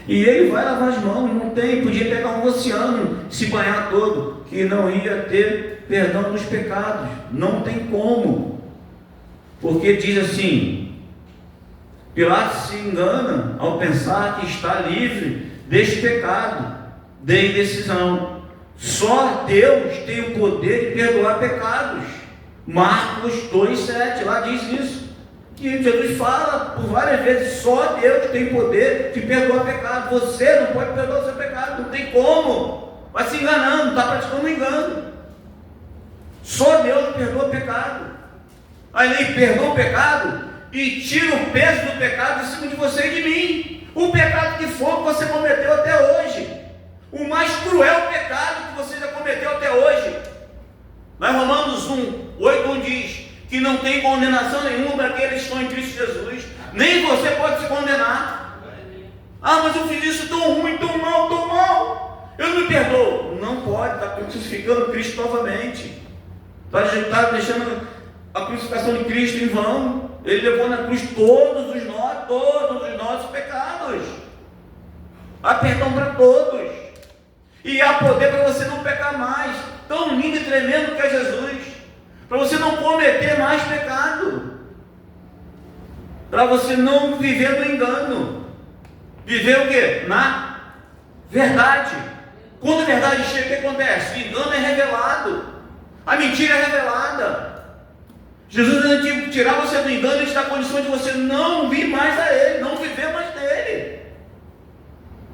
E ele vai lavar as mãos. Não tem, podia pegar um oceano, se banhar todo, que não ia ter perdão dos pecados. Não tem como. Porque diz assim: Pilatos se engana ao pensar que está livre deste pecado de indecisão. Só Deus tem o poder de perdoar pecados. Marcos 2,7, lá diz isso, que Jesus fala por várias vezes: só Deus tem poder de perdoar pecado. Você não pode perdoar o seu pecado, não tem como. Vai se enganando, está praticando um engano. Só Deus perdoa pecado. Aí ele perdoa o pecado e tira o peso do pecado em cima de você e de mim. O pecado que for que você cometeu até hoje, o mais cruel pecado que você já cometeu até hoje. Mas Romanos 8:1 diz que não tem condenação nenhuma para aqueles que estão em Cristo Jesus. Nem você pode se condenar. Ah, mas eu fiz isso tão ruim, tão mal, eu não me perdoo. Não pode, está crucificando Cristo novamente, está deixando a crucificação de Cristo em vão. Ele levou na cruz todos os nossos pecados. Há perdão para todos, e há poder para você não pecar mais. Tão lindo e tremendo que é Jesus, para você não cometer mais pecado, para você não viver no engano, viver o quê? Na verdade. Quando a verdade chega, o que acontece? O engano é revelado, a mentira é revelada. Jesus, antes de tirar você do engano, ele está na condição de você não vir mais a ele, não viver mais dele.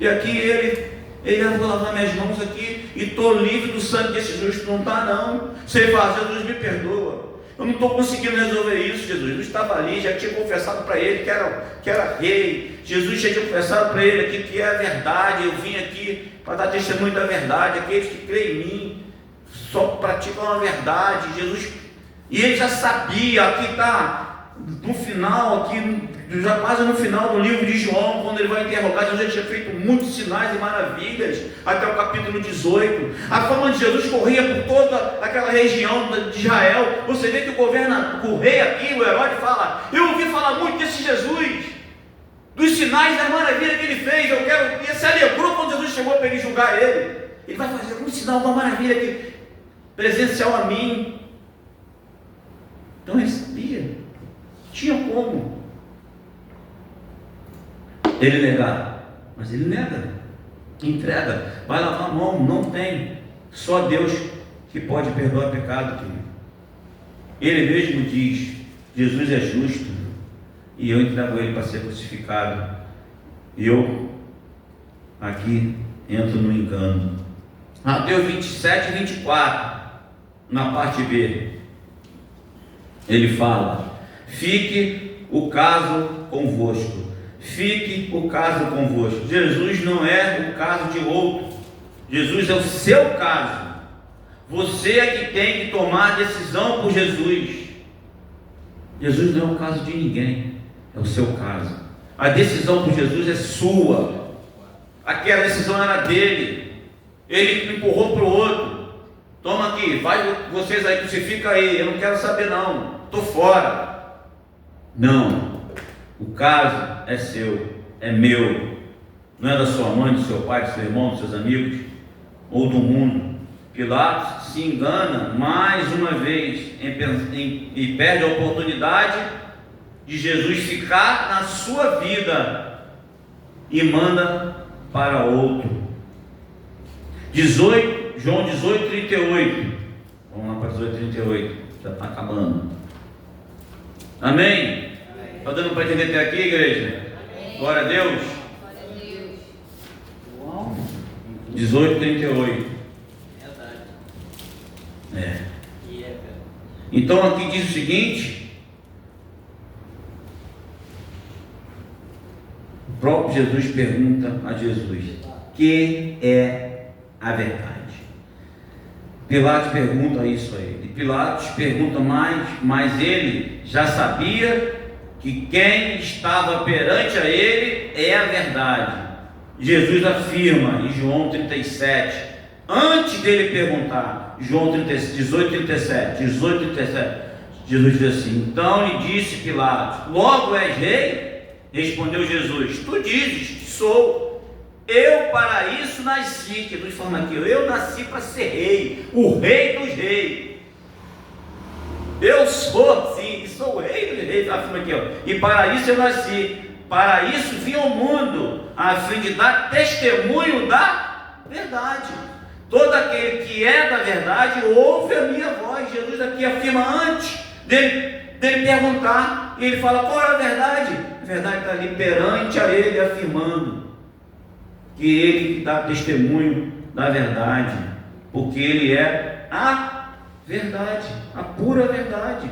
E aqui ele eu vou lavar minhas mãos aqui e estou livre do sangue desse justo. Não está, não. Você fala: Jesus, me perdoa, eu não estou conseguindo resolver isso. Jesus não estava ali, já tinha confessado para ele que era rei. Jesus já tinha confessado para ele aqui que é a verdade. Eu vim aqui para dar testemunho da verdade. Aqueles que creem em mim só praticam a verdade. Jesus, e ele já sabia. Aqui está no final aqui, já quase no final do livro de João, quando ele vai interrogar, Jesus já tinha feito muitos sinais e maravilhas, até o capítulo 18. A fama de Jesus corria por toda aquela região de Israel. Você vê que o rei aqui, o Herodes, fala: eu ouvi falar muito desse Jesus, dos sinais e das maravilhas que ele fez. Ele se alegrou quando Jesus chegou para ele julgar ele. Ele vai fazer um sinal, uma maravilha aqui, presencial a mim. Então ele sabia, tinha como ele negar, mas ele nega, entrega, vai lavar a mão, não tem, só Deus que pode perdoar pecado, querido. Ele mesmo diz: Jesus é justo e eu entrego ele para ser crucificado. Eu aqui entro no engano. Mateus 27 e 24, na parte B, ele fala: fique o caso convosco. Fique o caso convosco. Jesus não é o caso de outro. Jesus é o seu caso. Você é que tem que tomar a decisão por Jesus. Jesus não é o caso de ninguém, é o seu caso. A decisão por Jesus é sua. Aquela decisão era dele. Ele empurrou para o outro. Toma aqui, vai vocês aí, crucifica aí. Eu não quero saber não, estou fora. Não. O caso é seu, é meu, não é da sua mãe, do seu pai, do seu irmão, dos seus amigos, ou do mundo. Pilatos se engana mais uma vez e perde a oportunidade de Jesus ficar na sua vida e manda para outro. João 18, 38. Vamos lá para 18, 38. Já está acabando. Amém? Está dando para entender até aqui, igreja? Amém. Glória a Deus. Glória a Deus. 18, 38. Verdade. Então aqui diz o seguinte: o próprio Jesus pergunta a Jesus: que é a verdade? Pilatos pergunta isso a ele. Pilatos pergunta mais, mas ele já sabia que quem estava perante a ele é a verdade. Jesus afirma em João 37, antes dele perguntar, João 18, 37, Jesus diz assim: então lhe disse Pilatos: logo és rei? Respondeu Jesus: tu dizes que sou. Eu para isso nasci. Jesus fala aqui: eu nasci para ser rei, o rei dos reis. Eu sou, sim, sou o rei dos reis, afirma aqui, ó. E para isso eu nasci, para isso vim ao mundo, a fim de dar testemunho da verdade. Todo aquele que é da verdade ouve a minha voz. Jesus aqui afirma antes dele perguntar, e ele fala: qual é a verdade? A verdade está ali perante a ele, afirmando que ele dá testemunho da verdade, porque ele é a verdade, a pura verdade,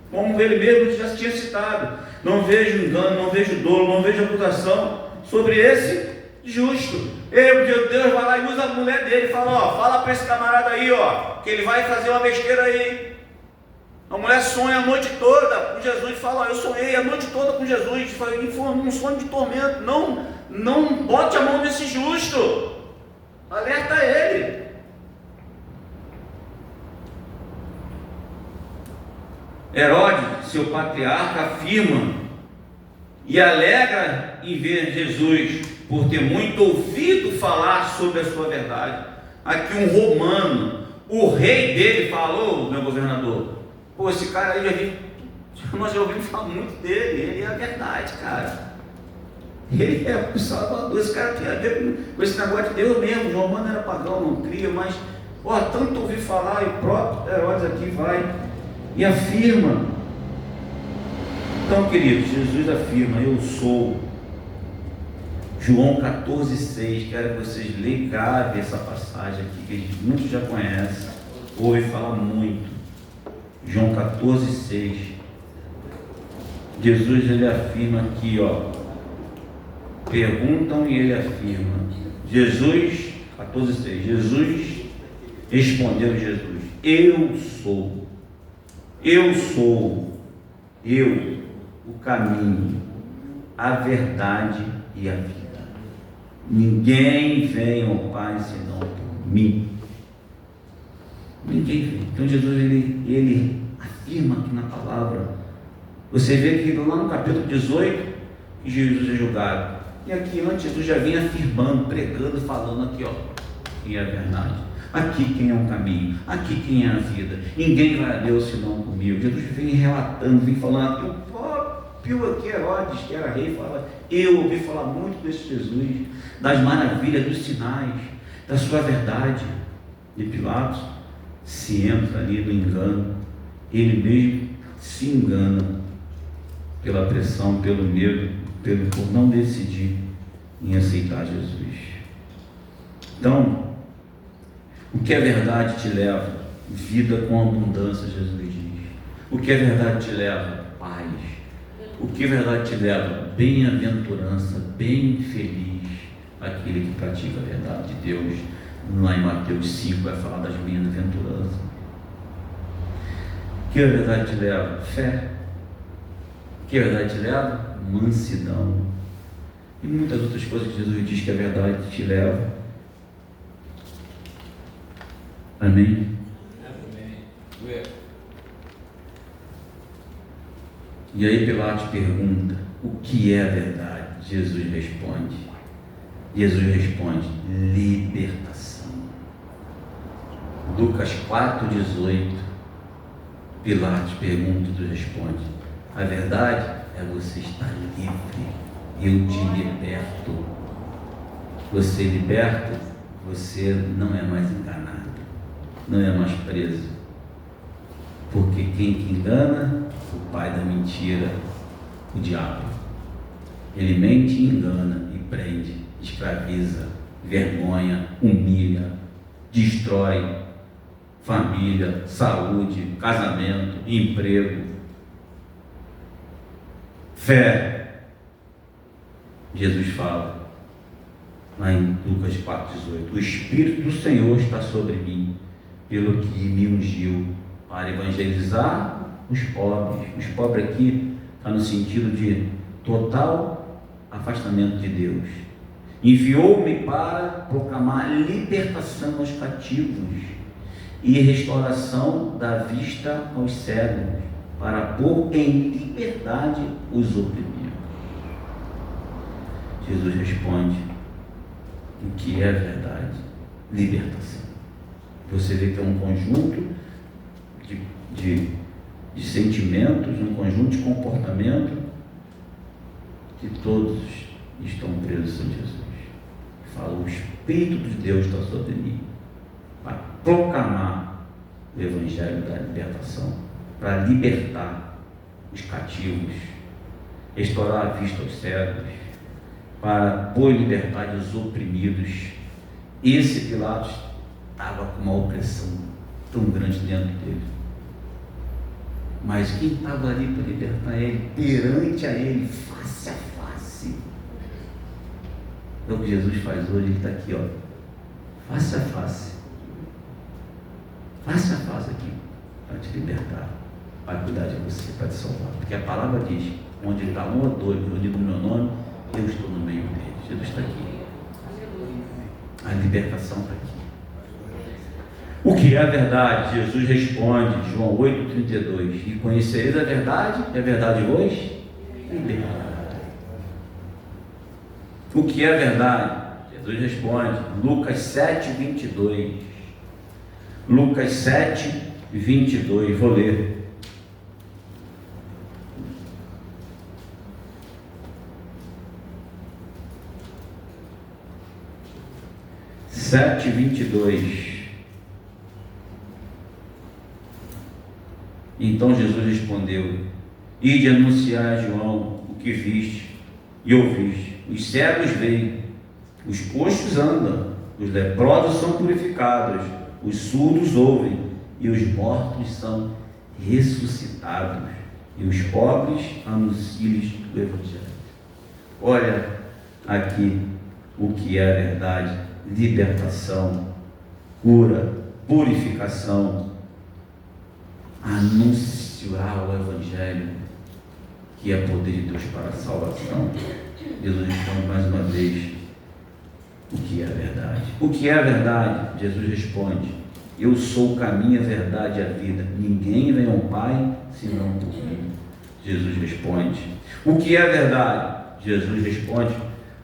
como ele mesmo já tinha citado. Não vejo engano, não vejo dolo, não vejo acusação sobre esse justo. Deus vai lá e usa a mulher dele e fala: ó, fala para esse camarada aí, ó, que ele vai fazer uma besteira aí. A mulher sonha a noite toda com Jesus e fala: ó, eu sonhei a noite toda com Jesus, e foi um sonho de tormento. Não bote a mão nesse justo, alerta ele. Herodes, seu patriarca, afirma e alegra em ver Jesus por ter muito ouvido falar sobre a sua verdade. Aqui um romano, o rei dele falou: meu governador, pô, esse cara aí nós já ouvimos falar muito dele, ele é a verdade, cara. Ele é o Salvador, esse cara tem a ver com esse negócio de Deus mesmo. O romano era pagão, não cria, mas ó, tanto ouvi falar, e o próprio Herodes aqui vai e afirma. Então, queridos, Jesus afirma: eu sou. João 14,6. Quero que vocês leiam, gravem essa passagem aqui, que muitos já conhecem, ouve falar muito. João 14,6. Jesus, ele afirma aqui, ó. Perguntam e ele afirma. Jesus 14,6. Jesus respondeu: Jesus, eu sou. Eu sou. Eu o caminho, a verdade e a vida. Ninguém vem ao Pai senão por mim. Ninguém vem. Então Jesus ele afirma aqui na palavra. Você vê que lá no capítulo 18 Jesus é julgado. E aqui antes Jesus já vinha afirmando, pregando, falando aqui, ó, quem é a verdade. Aqui quem é o caminho, aqui quem é a vida. Ninguém vai a Deus senão comigo. Jesus vem relatando, vem falando aqui. O próprio aqui Herodes, que era rei, fala, eu ouvi falar muito desse Jesus, das maravilhas, dos sinais, da sua verdade. E Pilatos se entra ali no engano, ele mesmo se engana pela pressão, pelo medo, por não decidir em aceitar Jesus. Então, o que é verdade te leva? Vida com abundância, Jesus diz. O que é verdade te leva? Paz. O que é verdade te leva? Bem-aventurança, bem feliz aquele que pratica a verdade de Deus. Lá em Mateus 5 vai falar das bem-aventuranças. O que a verdade te leva? Fé. O que a verdade te leva? Mansidão. E muitas outras coisas que Jesus diz que a verdade te leva. Amém? Amém. E aí Pilatos pergunta, o que é a verdade? Jesus responde, libertação. Lucas 4,18, Pilatos pergunta e responde, a verdade é você estar livre, eu te liberto. Você liberta, você não é mais enganado, não é mais preso, porque quem te engana, o pai da mentira, o diabo, ele mente, engana e prende, escraviza, vergonha, humilha, destrói família, saúde, casamento, emprego, fé. Jesus fala lá em Lucas 4,18, o Espírito do Senhor está sobre mim, pelo que me ungiu para evangelizar os pobres. Os pobres aqui está no sentido de total afastamento de Deus. Enviou-me para proclamar libertação aos cativos e restauração da vista aos cegos, para pôr em liberdade os oprimidos. Jesus responde, o que é verdade? Libertação. Você vê que é um conjunto de sentimentos, um conjunto de comportamento que todos estão presos em Jesus. Fala, o Espírito de Deus está sobre mim para proclamar o Evangelho da libertação, para libertar os cativos, restaurar a vista aos cegos, para pôr em liberdade os oprimidos. Esse Pilatos estava com uma opressão tão grande dentro dele, mas quem estava ali para libertar ele, perante a ele, face a face, é o que Jesus faz hoje. Ele está aqui, ó, face a face aqui, para te libertar, para cuidar de você, para te salvar, porque a palavra diz, onde está um ou dois reunidos no meu nome, eu estou no meio deles. Jesus está aqui, a libertação está aqui. O que é a verdade? Jesus responde, João 8,32, e conhecereis a verdade, e a verdade vos libertará. O que é a verdade? Jesus responde, Lucas 7,22. Lucas 7,22, vou ler. Sete, 22. Então Jesus respondeu, ide anunciar a João o que viste e ouviste. Os cegos veem, os coxos andam, os leprosos são purificados, os surdos ouvem, e os mortos são ressuscitados, e os pobres anunciam o Evangelho. Olha aqui o que é a verdade: libertação, cura, purificação, anunciar o Evangelho. que é poder de Deus para a salvação. Jesus responde mais uma vez: o que é a verdade? O que é a verdade? Jesus responde: eu sou o caminho, a verdade e a vida. Ninguém vem ao Pai senão por mim. Jesus responde: o que é a verdade? Jesus responde,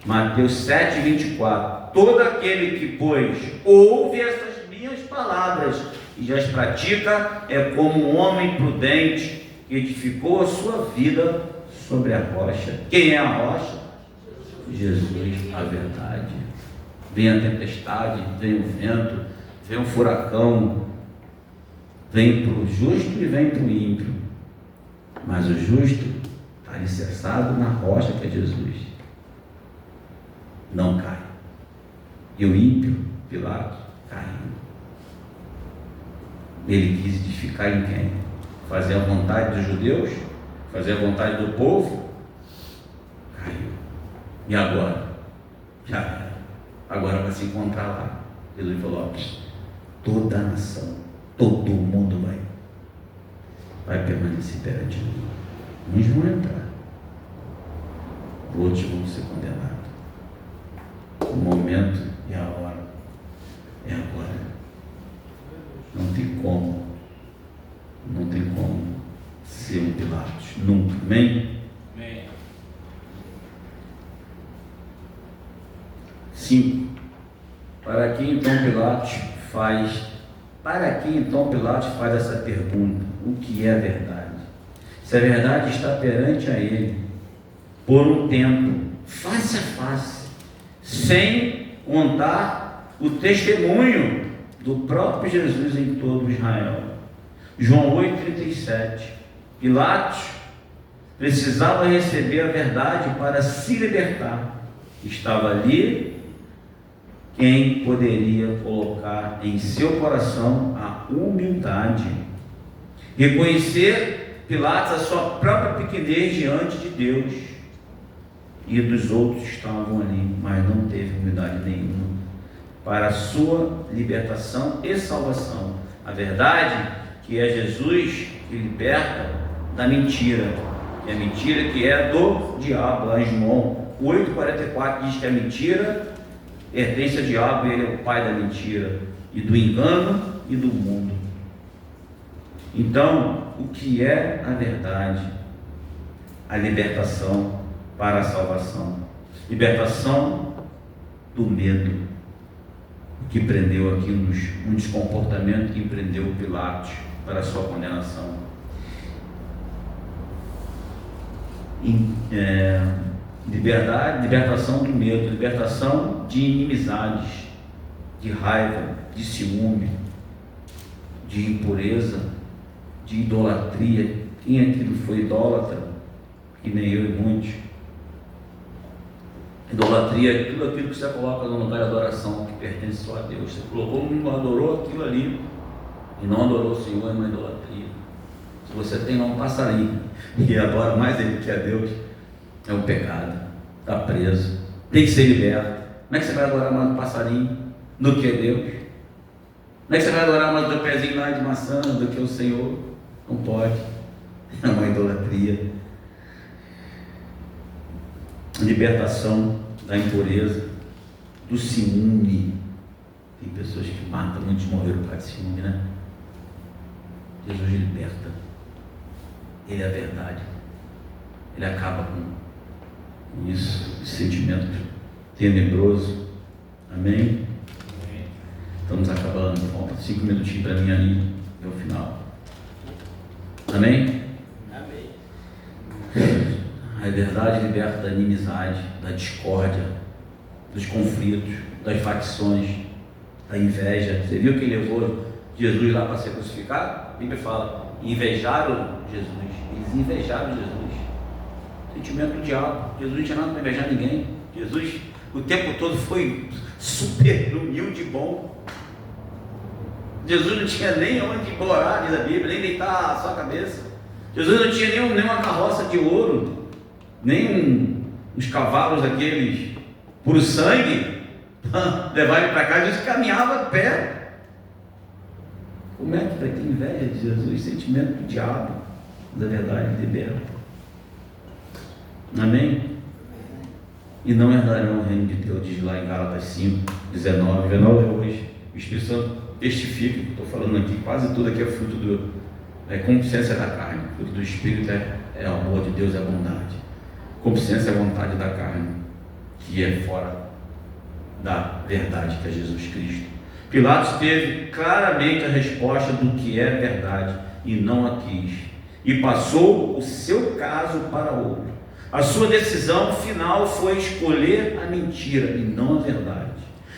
Mateus 7,24: todo aquele que, pois, ouve essas minhas palavras e já as pratica, é como um homem prudente que edificou a sua vida sobre a rocha. Quem é a rocha? Jesus, a verdade. Vem a tempestade, vem o vento, vem o furacão, vem para o justo e vem para o ímpio, mas o justo está alicerçado na rocha que é Jesus, não cai. E o ímpio, Pilatos, caiu. Ele quis edificar em quem? Fazer a vontade dos judeus? Fazer a vontade do povo? Caiu. E agora? Já era. Agora vai se encontrar lá. Jesus falou: ó, toda a nação, todo mundo vai permanecer perante mim. Uns vão entrar, outros vão ser condenados. O momento e a hora é agora. Não tem como ser um Pilatos, nunca. Amém? Amém. 5. Para que então Pilatos faz essa pergunta: o que é a verdade? Se a verdade está perante a ele, por um tempo, face a face, sem contar o testemunho do próprio Jesus em todo Israel. João 8,37. Pilatos precisava receber a verdade para se libertar. Estava ali quem poderia colocar em seu coração a humildade, reconhecer Pilatos a sua própria pequenez diante de Deus, e dos outros estavam ali, mas não teve humildade nenhuma para a sua libertação e salvação. A verdade que é Jesus que liberta da mentira, que é a mentira que é do diabo. Lá em João 8,44 diz que a mentira pertence ao diabo, ele é o pai da mentira e do engano e do mundo. Então, o que é a verdade? A libertação para a salvação, libertação do medo, que prendeu aqui um descomportamento que prendeu Pilatos para a sua condenação. Libertação do medo, libertação de inimizades, de raiva, de ciúme, de impureza, de idolatria. Quem aqui não foi idólatra? Que nem eu e muitos. Idolatria é tudo aquilo que você coloca no lugar de adoração que pertence só a Deus. Você colocou, não adorou aquilo ali e não adorou o Senhor, é uma idolatria. Se você tem lá um passarinho e adora mais ele que a Deus, é um pecado, está preso, tem que ser liberto. Como é que você vai adorar mais um passarinho do que Deus? Como é que você vai adorar mais o pezinho lá de maçã do que o Senhor? Não pode, é uma idolatria. Libertação da impureza, do ciúme. Tem pessoas que matam, muitos morreram por causa de ciúme, né? Jesus liberta. Ele é a verdade. Ele acaba com isso, esse sentimento tenebroso. Amém? Estamos acabando. Falta 5 minutinhos para mim ali, é o final. Amém? A verdade liberta da inimizade, da discórdia, dos conflitos, das facções, da inveja. Você viu quem levou Jesus lá para ser crucificado? A Bíblia fala: invejaram Jesus. Eles invejaram Jesus. Sentimento do diabo. Jesus não tinha nada para invejar ninguém. Jesus o tempo todo foi super humilde e bom. Jesus não tinha nem onde morar, diz a Bíblia, nem deitar a sua cabeça. Jesus não tinha nem uma carroça de ouro, nem uns cavalos aqueles por sangue levar ele para casa. Jesus caminhava a pé. Como é que vai ter inveja de Jesus? Sentimento do diabo, da verdade liberta. Amém? E não herdarão o reino de Deus, diz lá em Gálatas 5, 19 hoje. O Espírito Santo testifica, estou falando aqui, quase tudo aqui é fruto concupiscência da carne. O fruto do Espírito é o amor de Deus, é a bondade. Concupiscência é a vontade da carne, que é fora da verdade, que é Jesus Cristo. Pilatos teve claramente a resposta do que é verdade e não a quis, e passou o seu caso para outro. A sua decisão final foi escolher a mentira e não a verdade.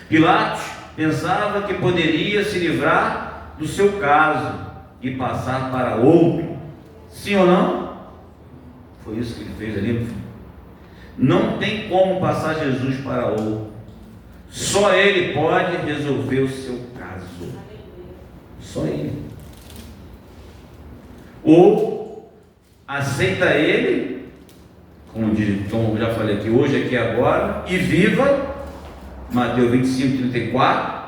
Pilatos pensava que poderia se livrar do seu caso e passar para outro. Sim ou não? Foi isso que ele fez ali no fim. Não tem como passar Jesus para outro. Só Ele pode resolver o seu caso. Só Ele. Ou aceita Ele, como eu já falei aqui, hoje, aqui, agora, e viva. Mateus 25, 34.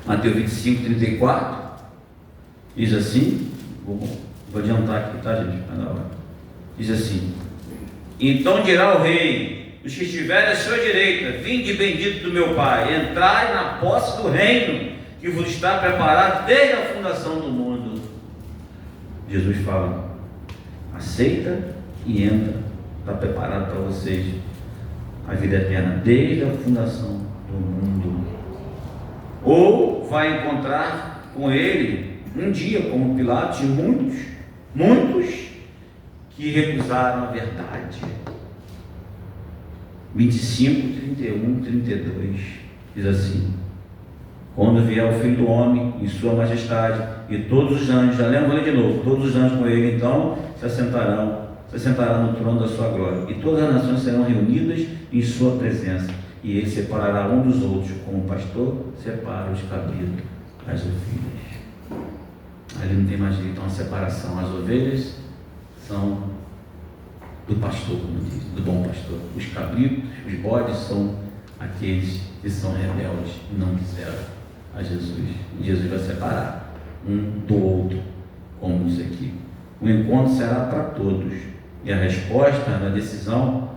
Mateus 25, 34. Diz assim, vou adiantar aqui, tá, gente? Diz assim: então dirá o rei, os que estiverem à sua direita: vinde bendito do meu Pai, entrai na posse do reino que vos está preparado desde a fundação do mundo. Jesus fala: aceita e entra, está preparado para vocês a vida eterna desde a fundação do mundo. Ou vai encontrar com ele um dia, como Pilatos, e muitos que recusaram a verdade. 25, 31, 32 diz assim: quando vier o Filho do Homem em sua majestade e todos os anjos, já lembro, vou ler de novo, todos os anjos com ele, então se assentará no trono da sua glória, e todas as nações serão reunidas em sua presença, e ele separará um dos outros, como o pastor separa os cabritos das ovelhas. Ali não tem mais jeito, uma separação. As ovelhas são do pastor, como diz, do bom pastor. Os cabritos, os bodes, são aqueles que são rebeldes e não quiseram a Jesus. E Jesus vai separar um do outro, como diz aqui. O encontro será para todos. E a resposta na decisão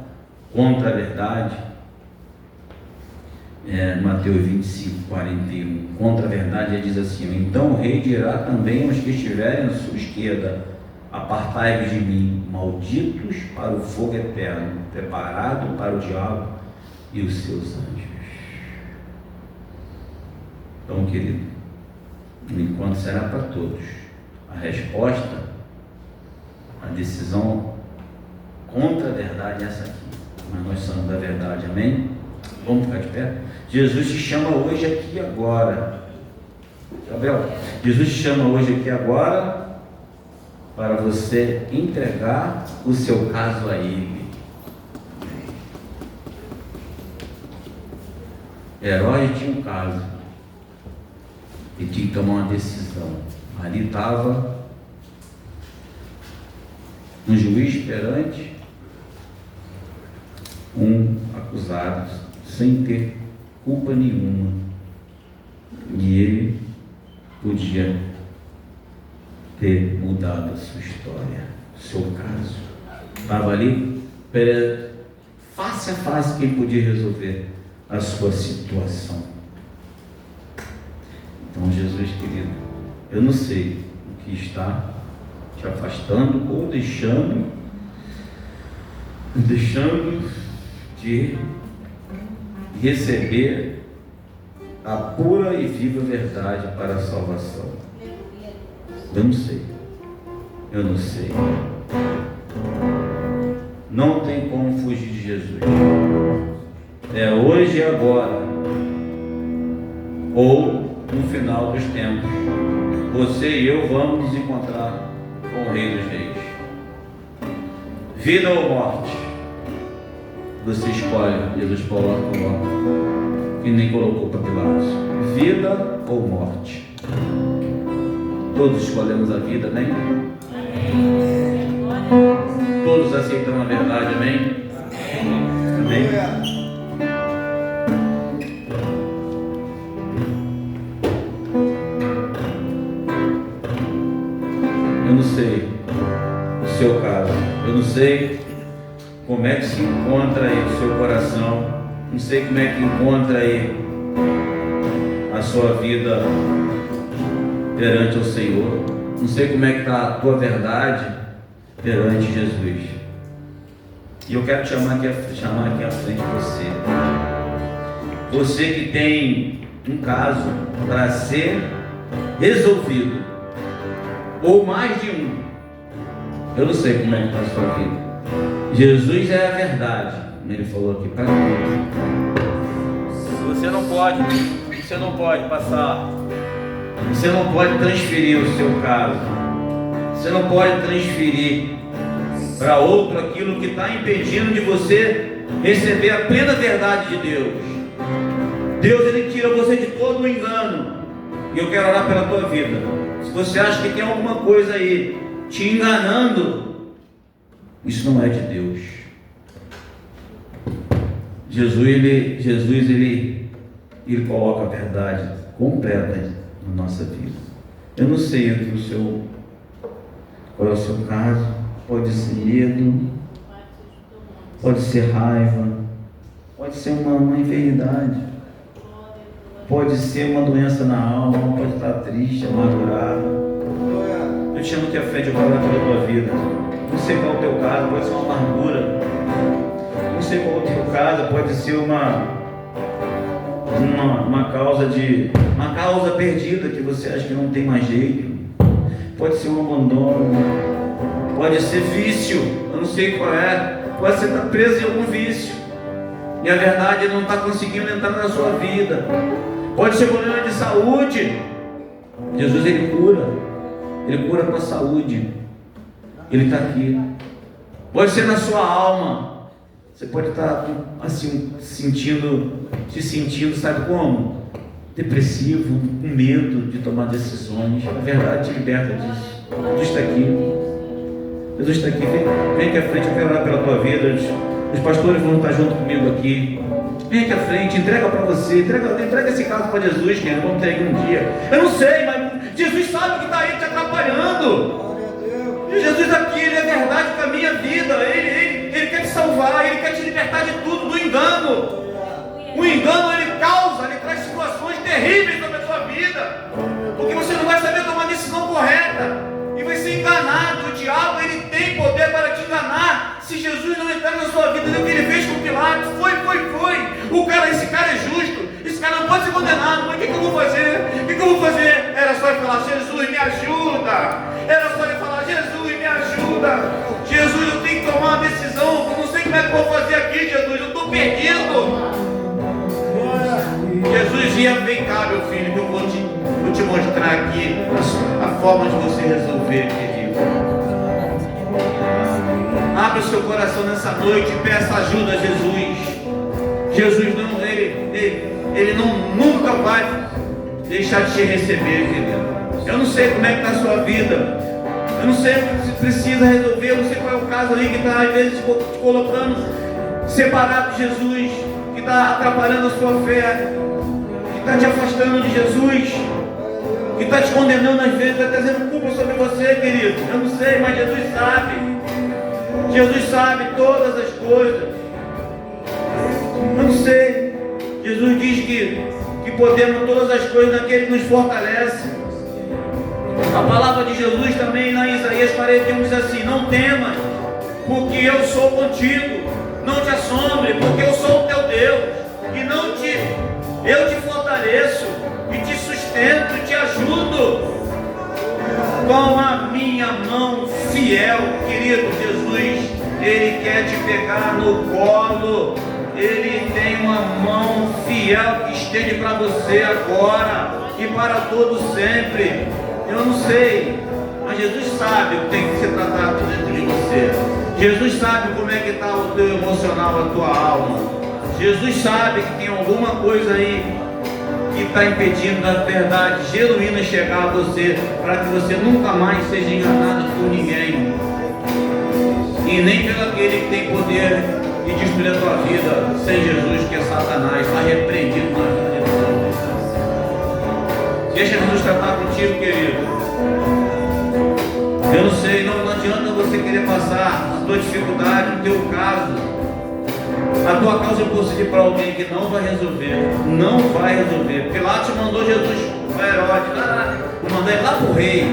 contra a verdade Mateus 25, 41. Contra a verdade ele diz assim: então o rei dirá também aos que estiverem à sua esquerda: apartai-vos de mim, malditos, para o fogo eterno, preparado para o diabo e os seus anjos. Então, querido, o encontro será para todos. A resposta, a decisão contra a verdade é essa aqui. Mas nós somos da verdade, amém? Vamos ficar de pé? Jesus te chama hoje, aqui e agora. Gabriel, Jesus te chama hoje, aqui e agora, para você entregar o seu caso a Ele. Herodes tinha um caso e tinha que tomar uma decisão. Ali estava um juiz perante um acusado, sem ter culpa nenhuma, e ele podia ter mudado a sua história, o seu caso. Estava ali face a face, quem podia resolver a sua situação. Então, Jesus querido, eu não sei o que está te afastando ou deixando de receber a pura e viva verdade para a salvação. Eu não sei. Não tem como fugir de Jesus. É hoje e agora, ou no final dos tempos. Você e eu vamos nos encontrar com o Rei dos Reis. Vida ou morte? Você escolhe. Jesus coloca, e nem colocou para Pilatos. Vida ou morte? Todos escolhemos a vida, amém? Todos aceitam a verdade, amém? Amém? Eu não sei o seu caso, eu não sei como é que se encontra aí o seu coração, não sei como é que encontra aí a sua vida perante o Senhor, não sei como é que está a tua verdade perante Jesus. E eu quero chamar aqui à frente você que tem um caso para ser resolvido, ou mais de um. Eu não sei como é que está a sua vida. Jesus é a verdade, ele falou aqui para mim. Você não pode passar, você não pode transferir o seu caso, você não pode transferir para outro aquilo que está impedindo de você receber a plena verdade de Deus. Deus, ele tira você de todo o engano. E eu quero orar pela tua vida. Se você acha que tem alguma coisa aí te enganando, isso não é de Deus. Jesus ele coloca a verdade completa na nossa vida. Eu não sei qual é o seu caso. Pode ser medo, pode ser raiva, pode ser uma enfermidade, pode ser uma doença na alma, pode estar triste, amargurado. Eu te chamo aqui à frente, eu vou orar pela tua vida. Não sei qual é o teu caso, pode ser uma amargura. Não sei qual é o teu caso, pode ser uma causa perdida que você acha que não tem mais jeito. Pode ser um abandono. Pode ser vício, eu não sei qual é. Pode ser estar preso em algum vício e a verdade não está conseguindo entrar na sua vida. Pode ser problema de saúde. Jesus ele cura com a saúde. Ele está aqui. Pode ser na sua alma. Você pode estar assim se sentindo, sabe como? Depressivo, com medo de tomar decisões. A verdade te liberta disso. Jesus está aqui. Jesus está aqui, vem aqui à frente, eu quero orar pela tua vida. Os pastores vão estar junto comigo aqui. Vem aqui à frente, entrega para você, entrega esse caso para Jesus, que vamos ter aí um dia. Eu não sei, mas Jesus sabe o que está aí te atrapalhando. E Jesus aqui, ele é verdade para a minha vida. Ele quer te salvar, ele quer te libertar de tudo, do engano. O engano ele traz situações terríveis sobre a sua vida, porque você não vai saber tomar a decisão correta. E vai ser enganado. O diabo ele tem poder para te enganar. Se Jesus não entrar na sua vida, o que ele fez com Pilatos foi. Esse cara é justo. Esse cara não pode ser condenado. Mas o que eu vou fazer? Era só ele falar: Jesus, me ajuda. Era só ele falar: Jesus, me ajuda. Jesus, eu tenho que tomar uma decisão. Eu não sei como é que eu vou fazer aqui, Jesus. Eu estou perdido. Jesus ia: vem cá, meu filho, que eu vou te mostrar aqui a forma de você resolver, querido. Abra o seu coração nessa noite e peça ajuda a Jesus. Jesus não, ele nunca vai deixar de te receber, querido. Eu não sei como é que está a sua vida. Eu não sei se precisa resolver. Eu não sei qual é o caso aí que está às vezes te colocando separado de Jesus, que está atrapalhando a sua fé, que está te afastando de Jesus, que está te condenando às vezes, está trazendo culpa sobre você, querido. Eu não sei, mas Jesus sabe. Jesus sabe todas as coisas. Eu não sei. Jesus diz que podemos todas as coisas naquele que nos fortalece. A palavra de Jesus também lá em Isaías 41 diz assim: não temas, porque eu sou contigo. Não te assombre, porque eu sou o teu Deus. E eu te fortaleço e te sustento, te ajudo com a minha mão fiel. Querido, Jesus, ele quer te pegar no colo. Ele tem uma mão fiel que estende para você agora e para todo sempre. Eu não sei, mas Jesus sabe o que tem que ser tratado dentro de você. Jesus sabe como é que está o teu emocional, a tua alma. Jesus sabe que tem alguma coisa aí que está impedindo da verdade genuína chegar a você, para que você nunca mais seja enganado por ninguém, e nem pelo aquele que tem poder de destruir a tua vida, sem Jesus, que é Satanás. Está repreendido na vida de Deus. Deixa Jesus tratar contigo, querido. Eu não sei, não adianta adianta você querer passar a tua dificuldade, o teu caso, a tua causa impossível para alguém que não vai resolver. Não vai resolver. Pilatos mandou Jesus para Herodes, mandou ele lá para o rei,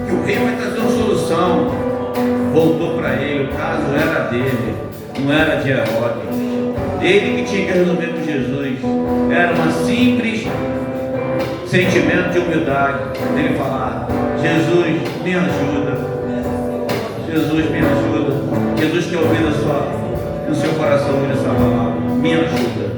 que o rei vai trazer uma solução. Voltou para ele, o caso era dele, não era de Herodes. Ele que tinha que resolver com Jesus. Era uma simples sentimento de humildade. Ele falar: Jesus, me ajuda. Jesus, me ajuda. Jesus quer ouvir no seu coração essa palavra. Me ajuda.